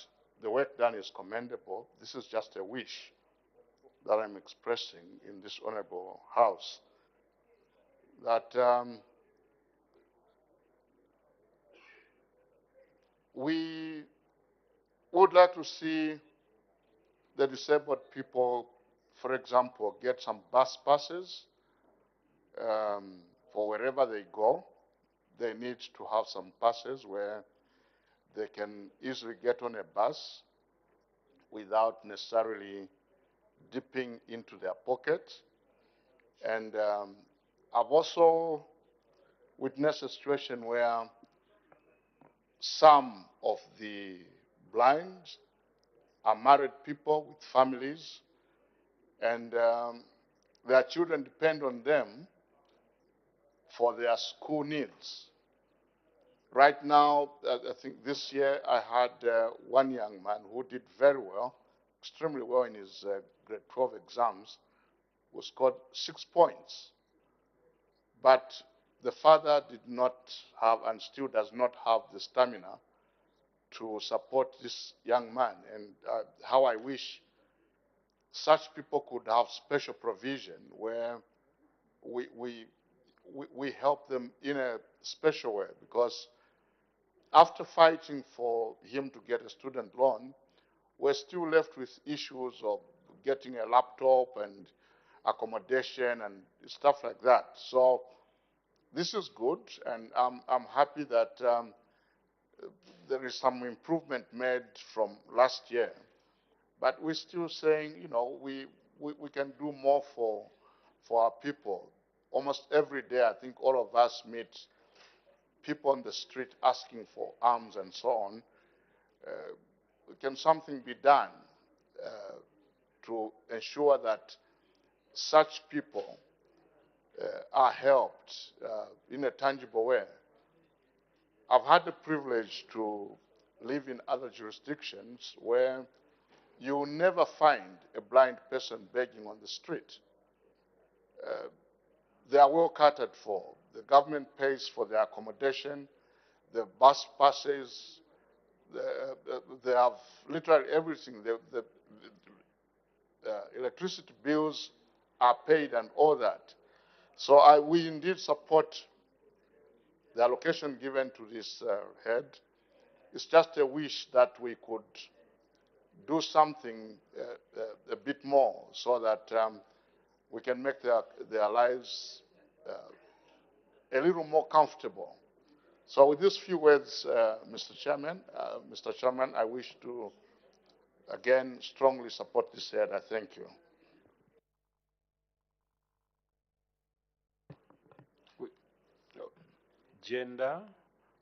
the work done is commendable. This is just a wish that I'm expressing in this honorable house, that we would like to see the disabled people, for example, get some bus passes for wherever they go. They need to have some passes where they can easily get on a bus without necessarily dipping into their pocket. And I've also witnessed a situation where some of the blind are married people with families, and their children depend on them for their school needs. Right now, I think this year I had one young man who did very well, extremely well in his grade 12 exams, who scored 6 points. But the father did not have and still does not have the stamina to support this young man. And how I wish such people could have special provision where we help them in a special way, because after fighting for him to get a student loan, we're still left with issues of getting a laptop and accommodation and stuff like that. So this is good, and I'm happy that there is some improvement made from last year. But we're still saying, you know, we can do more for our people. Almost every day, I think all of us meet people on the street asking for alms and so on. Can something be done to ensure that such people are helped in a tangible way? I've had the privilege to live in other jurisdictions where you will never find a blind person begging on the street. They are well catered for. The government pays for their accommodation, the bus passes, they have literally everything. The electricity bills are paid and all that. So we indeed support the allocation given to this head. It's just a wish that we could do something a bit more so that we can make their lives a little more comfortable. So with these few words, Mr. Chairman, I wish to again strongly support this head. I thank you. Gender,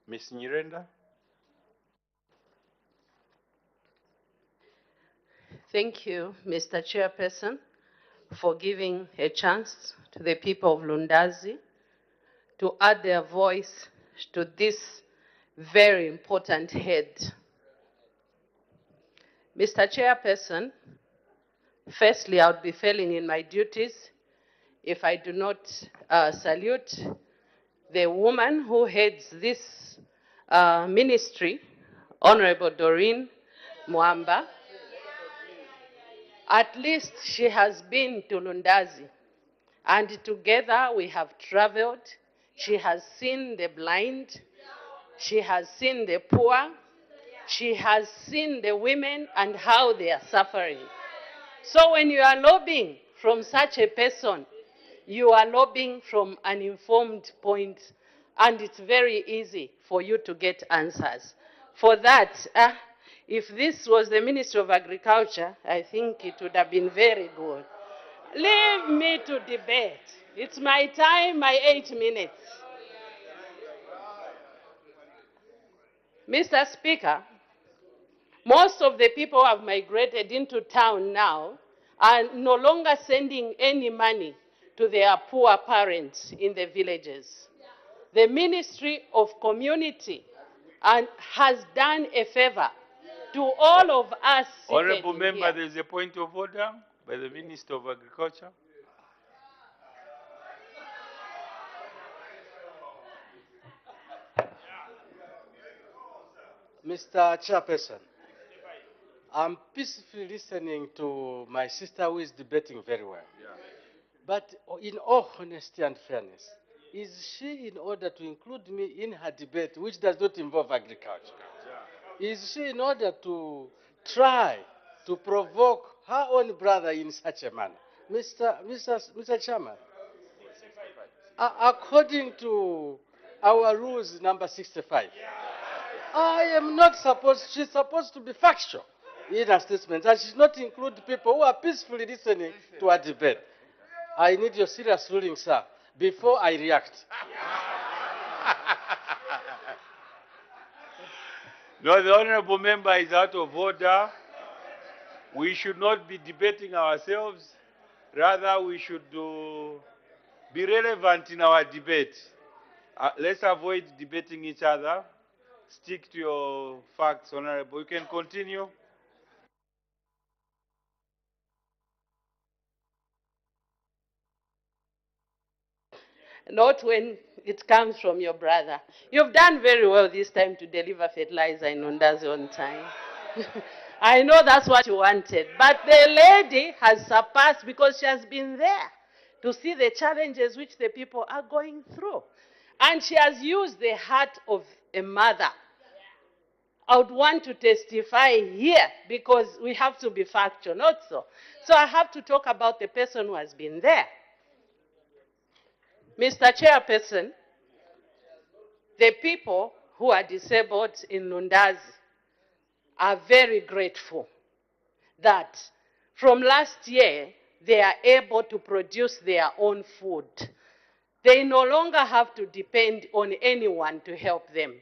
Ms. Nyirenda. Thank you, Mr. Chairperson, for giving a chance to the people of Lundazi to add their voice to this very important head. Mr. Chairperson, firstly, I would be failing in my duties if I do not salute the woman who heads this ministry, Honorable Doreen Mwamba. At least she has been to Lundazi, and together we have traveled. She has seen the blind, she has seen the poor, she has seen the women and how they are suffering. So when you are lobbying from such a person, you are lobbying from an informed point, and it's very easy for you to get answers. For that, if this was the Ministry of Agriculture, I think it would have been very good. Leave me to debate. It's my time, my 8 minutes. Mr. Speaker, most of the people who have migrated into town now are no longer sending any money to their poor parents in the villages. The Ministry of Community has done a favor to all of us. Honorable Member, here. there is a point of order by the Minister of Agriculture. Mr. Chairperson, I'm peacefully listening to my sister who is debating very well. Yeah. But in all honesty and fairness, is she in order to include me in her debate, which does not involve agriculture? Yeah. Is she in order to try to provoke her own brother in such a manner? Mr. Chairman, according to our rules number 65, I am not supposed, she's supposed to be factual in her statement, and she's not include people who are peacefully listening to a debate. I need your serious ruling, sir, before I react. No, the honorable member is out of order. We should not be debating ourselves. Rather, we should be relevant in our debate. Let's avoid debating each other. Stick to your facts, Honorable. You can continue. Not when it comes from your brother. You've done very well this time to deliver fertilizer in Nundazi on time. I know that's what you wanted. But the lady has surpassed because she has been there to see the challenges which the people are going through. And she has used the heart of a mother. I would want to testify here because we have to be factual, not so. So I have to talk about the person who has been there. Mr. Chairperson, the people who are disabled in Lundazi are very grateful that from last year they are able to produce their own food. They no longer have to depend on anyone to help them.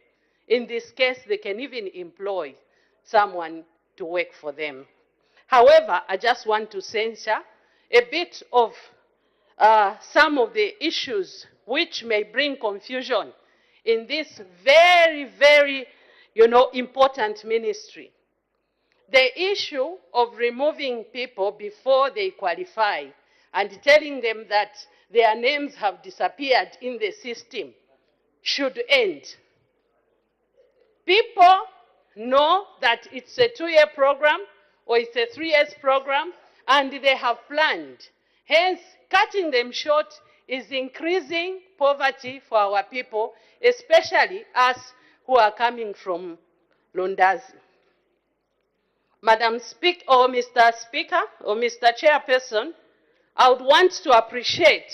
In this case, they can even employ someone to work for them. However, I just want to censure a bit of some of the issues which may bring confusion in this very, very, important ministry. The issue of removing people before they qualify and telling them that their names have disappeared in the system should end. People know that it's a 2-year program or it's a 3-year program and they have planned. Hence, cutting them short is increasing poverty for our people, especially us who are coming from Lundazi. Madam Speaker, or Mr. Speaker, or Mr. Chairperson, I would want to appreciate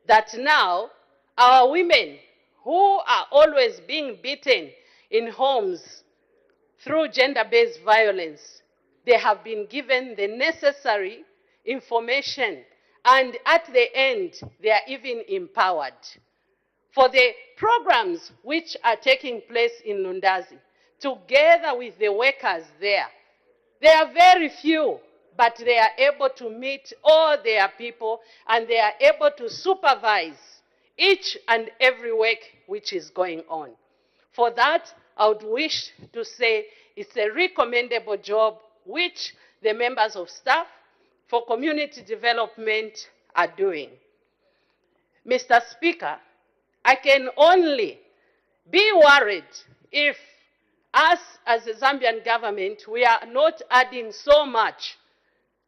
that now our women who are always being beaten in homes through gender-based violence, they have been given the necessary information, and at the end, they are even empowered. For the programs which are taking place in Lundazi, together with the workers there, they are very few, but they are able to meet all their people and they are able to supervise each and every work which is going on. For that, I would wish to say it's a recommendable job which the members of staff for community development are doing. Mr. Speaker, I can only be worried if us as the Zambian government, we are not adding so much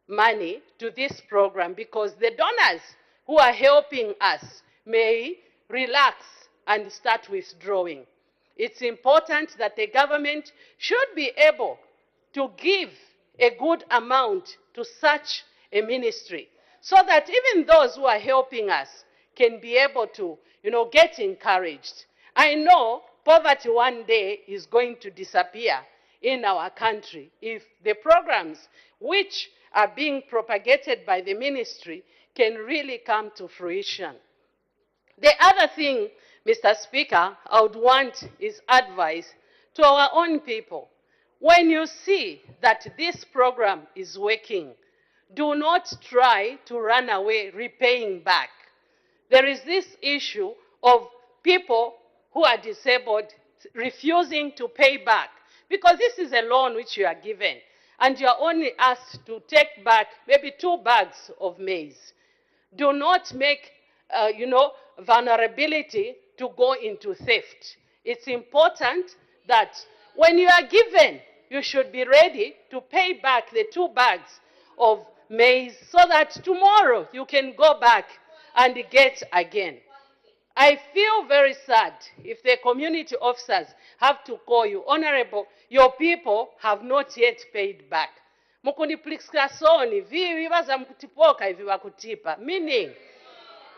money to this program because the donors who are helping us may relax and start withdrawing. It's important that the government should be able to give a good amount to such a ministry so that even those who are helping us can be able to, get encouraged. I know poverty one day is going to disappear in our country if the programs which are being propagated by the ministry can really come to fruition. The other thing, Mr. Speaker, I would want is advice to our own people. When you see that this program is working, do not try to run away repaying back. There is this issue of people who are disabled refusing to pay back because this is a loan which you are given and you are only asked to take back maybe 2 bags of maize. Do not make, vulnerability to go into theft. It's important that when you are given, you should be ready to pay back the 2 bags of maize so that tomorrow you can go back and get again. I feel very sad if the community officers have to call you, Honorable, your people have not yet paid back. Mukundiplikasoni, vivi baza mkutipoka hivi wakutipa. Meaning,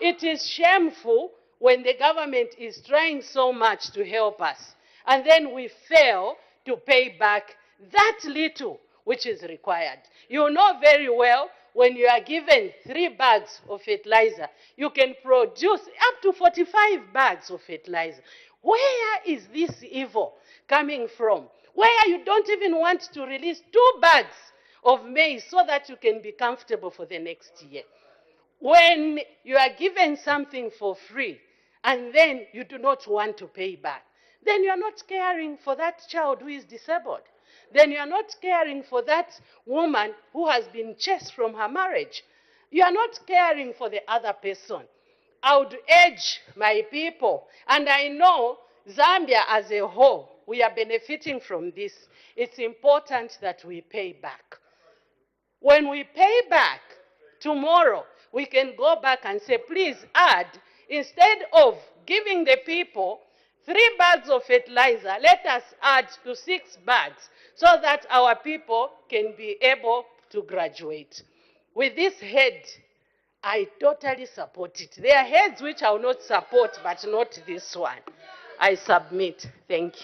it is shameful when the government is trying so much to help us, and then we fail to pay back that little which is required. You know very well when you are given 3 bags of fertilizer, you can produce up to 45 bags of fertilizer. Where is this evil coming from? Where you don't even want to release 2 bags of maize so that you can be comfortable for the next year. When you are given something for free and then you do not want to pay back, then you are not caring for that child who is disabled. Then you are not caring for that woman who has been chased from her marriage. You are not caring for the other person. I would urge my people, and I know Zambia as a whole, we are benefiting from this. It's important that we pay back. When we pay back tomorrow, we can go back and say, please add, instead of giving the people 3 bags of fertilizer, let us add to 6 bags so that our people can be able to graduate. With this head, I totally support it. There are heads which I will not support, but not this one. I submit. Thank you.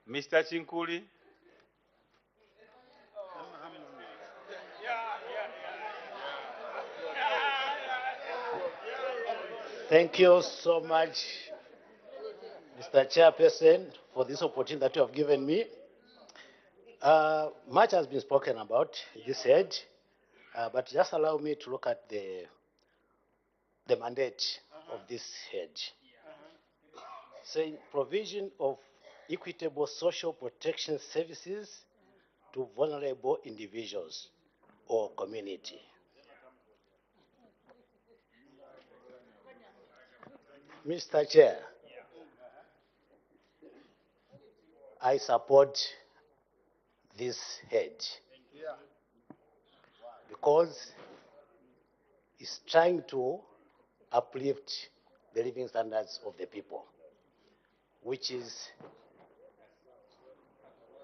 Mr. Chinkuli. Thank you so much, Mr. Chairperson, for this opportunity that you have given me. Much has been spoken about this head, but just allow me to look at the mandate of this head. Saying provision of equitable social protection services to vulnerable individuals or community. Mr. Chair, I support this head because it's trying to uplift the living standards of the people, which is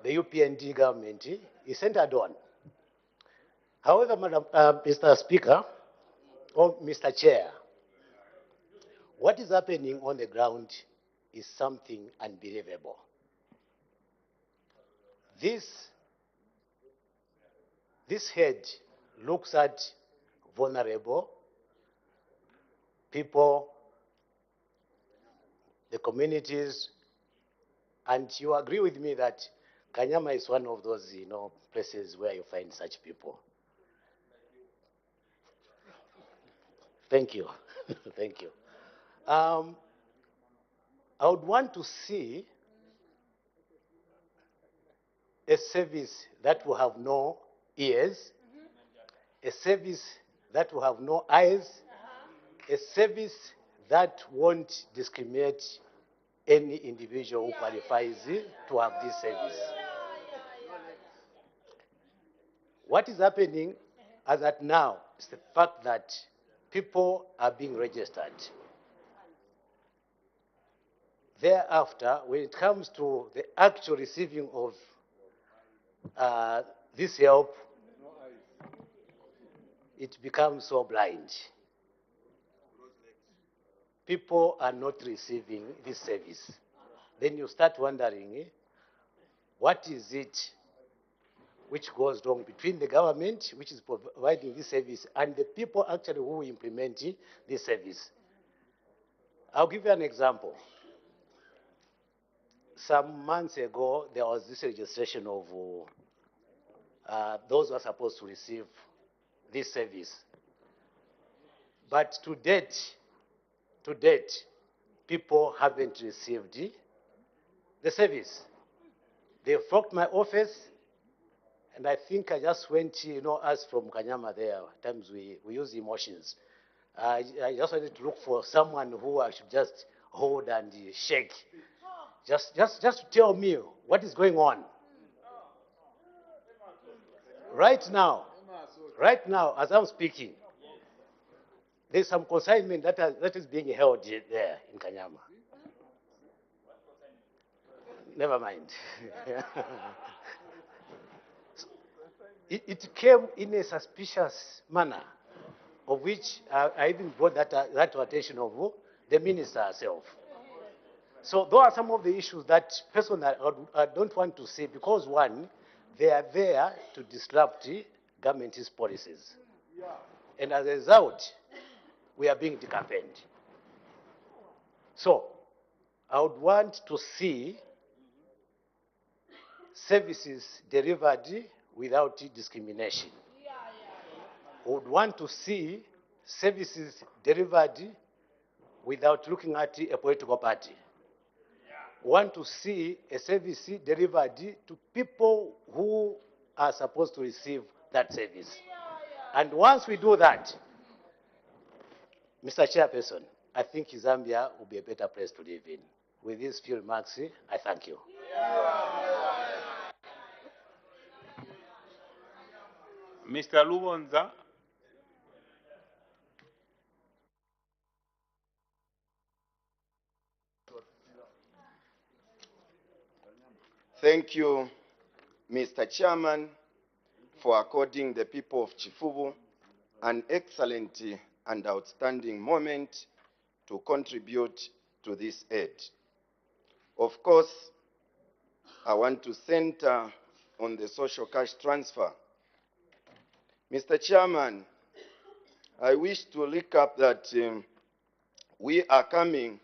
the UPND government is centered on. However, Mr. Speaker, or Mr. Chair, what is happening on the ground is something unbelievable. This head looks at vulnerable people, the communities, and you agree with me that Kanyama is one of those, places where you find such people. Thank you. Thank you. I would want to see a service that will have no ears, a service that will have no eyes, a service that won't discriminate any individual who qualifies to have this service. What is happening as at now is the fact that people are being registered. Thereafter, when it comes to the actual receiving of this help, it becomes so blind. People are not receiving this service. Then you start wondering, what is it which goes wrong between the government, which is providing this service, and the people actually who implement this service? I'll give you an example. Some months ago, there was this registration of those who are supposed to receive this service. But to date, people haven't received the service. They flocked my office, and I think I just went, us from Kanyama there, times we use emotions. I just wanted to look for someone who I should just hold and shake. Just to tell me what is going on. Right now, as I'm speaking, there's some consignment that is being held there in Kanyama. Never mind. It came in a suspicious manner, of which I even brought that to attention of the minister herself. So those are some of the issues that personally I don't want to see, because one, they are there to disrupt government's policies. And as a result, we are being decamped. So, I would want to see services delivered without discrimination. We would want to see services delivered without looking at a political party. We want to see a service delivered to people who are supposed to receive that service. And once we do that, Mr. Chairperson, I think Zambia will be a better place to live in. With these few remarks, I thank you. Mr. Lubonza. Thank you, Mr. Chairman, for according the people of Chifubu an excellent and outstanding moment to contribute to this aid. Of course, I want to center on the social cash transfer. Mr. Chairman, I wish to recap that we are coming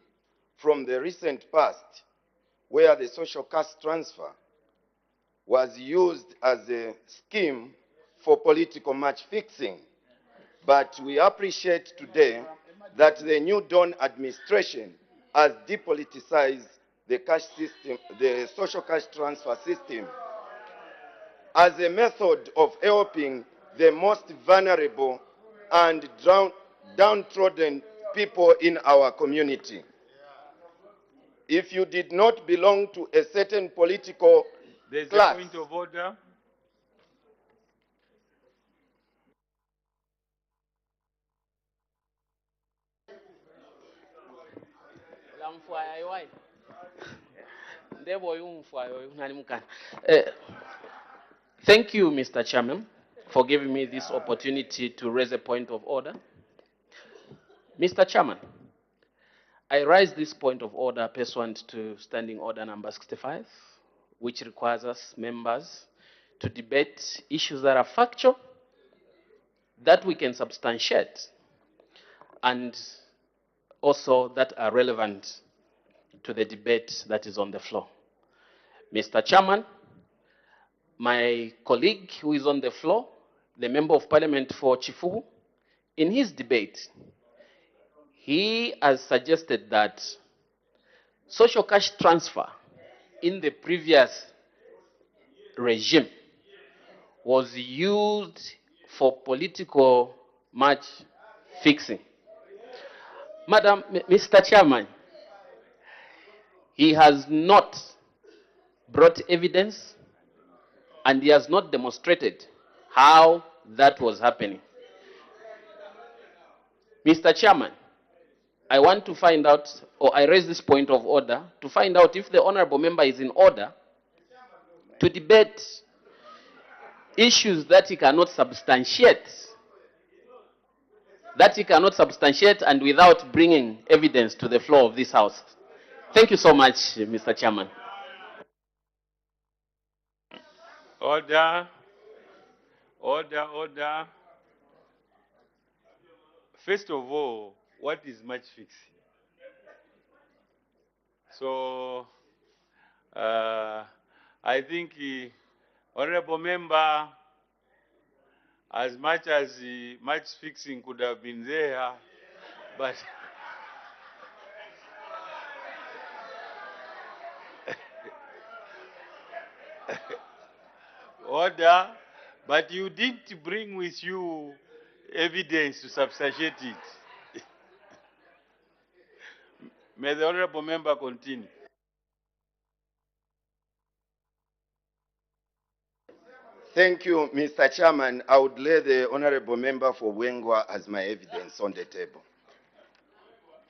from the recent past where the social cash transfer was used as a scheme for political match fixing. But we appreciate today that the new Dawn administration has depoliticized the cash system, the social cash transfer system, as a method of helping the most vulnerable and downtrodden people in our community. If you did not belong to a certain political There's class, a point of order. Thank you, Mr. Chairman, for giving me this opportunity to raise a point of order. Mr. Chairman, I raise this point of order pursuant to Standing Order number 65, which requires us members to debate issues that are factual, that we can substantiate, and also that are relevant to the debate that is on the floor. Mr. Chairman, my colleague who is on the floor, the Member of Parliament for Chifuhu, in his debate, he has suggested that social cash transfer in the previous regime was used for political match fixing. Mr. Chairman, he has not brought evidence and he has not demonstrated how that was happening. Mr. Chairman, I want to find out, or I raise this point of order, to find out if the honorable member is in order to debate issues that he cannot substantiate, and without bringing evidence to the floor of this House. Thank you so much, Mr. Chairman. Order. Order, order. First of all, what is match fixing? So, I think honorable member, as much as match fixing could have been there, but order, but you didn't bring with you evidence to substantiate it. May the honorable member continue. thank you, Mr. Chairman. I would lay the honorable member for Wengwa as my evidence on the table.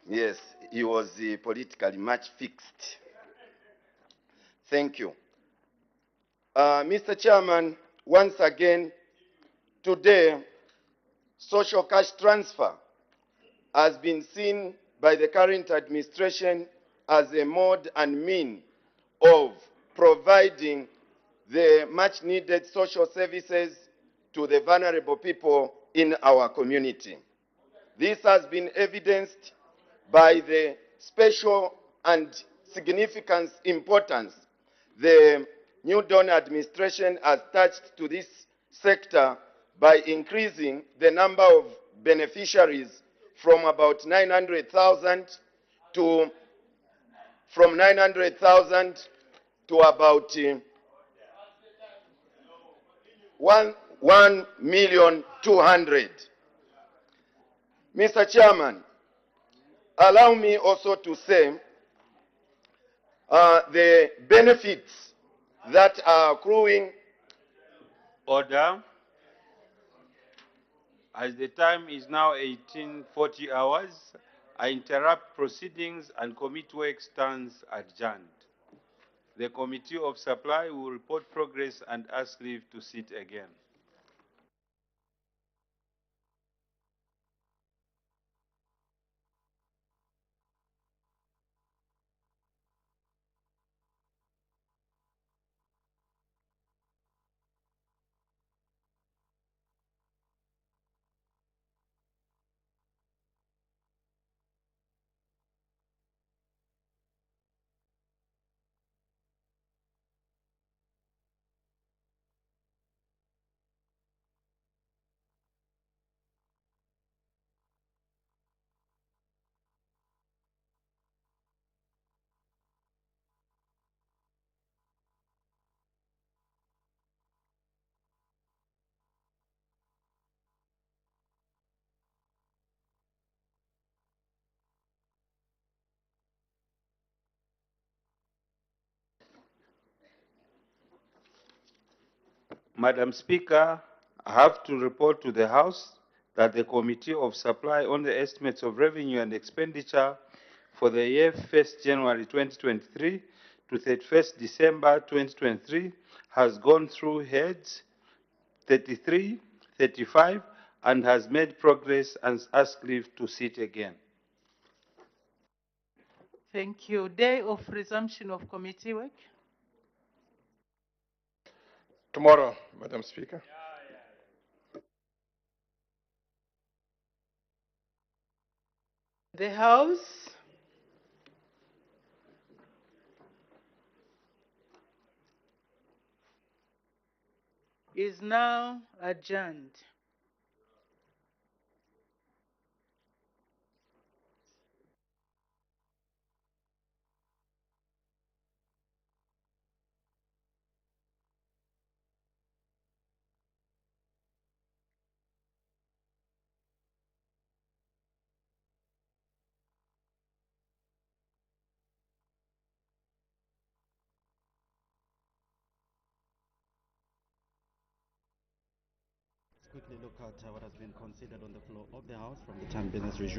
Yes, he was politically match fixed. Thank you. Mr. Chairman, once again, today, social cash transfer has been seen by the current administration as a mode and mean of providing the much needed social services to the vulnerable people in our community. This has been evidenced by the special and significant importance the New Dawn administration has attached to this sector by increasing the number of beneficiaries from about 900,000 to about 1,200,000. Mr. Chairman, allow me also to say the benefits that are accruing. Order. As the time is now 18:40 hours, I interrupt proceedings and committee work stands adjourned. The Committee of Supply will report progress and ask leave to sit again. Madam Speaker, I have to report to the House that the Committee of Supply on the estimates of revenue and expenditure for the year 1st January 2023 to 31st December 2023 has gone through heads 33, 35, and has made progress and asked leave to sit again. Thank you. Day of resumption of committee work. Tomorrow, Madam Speaker. The House is now adjourned. Quickly look at what has been considered on the floor of the House from the time business resumed.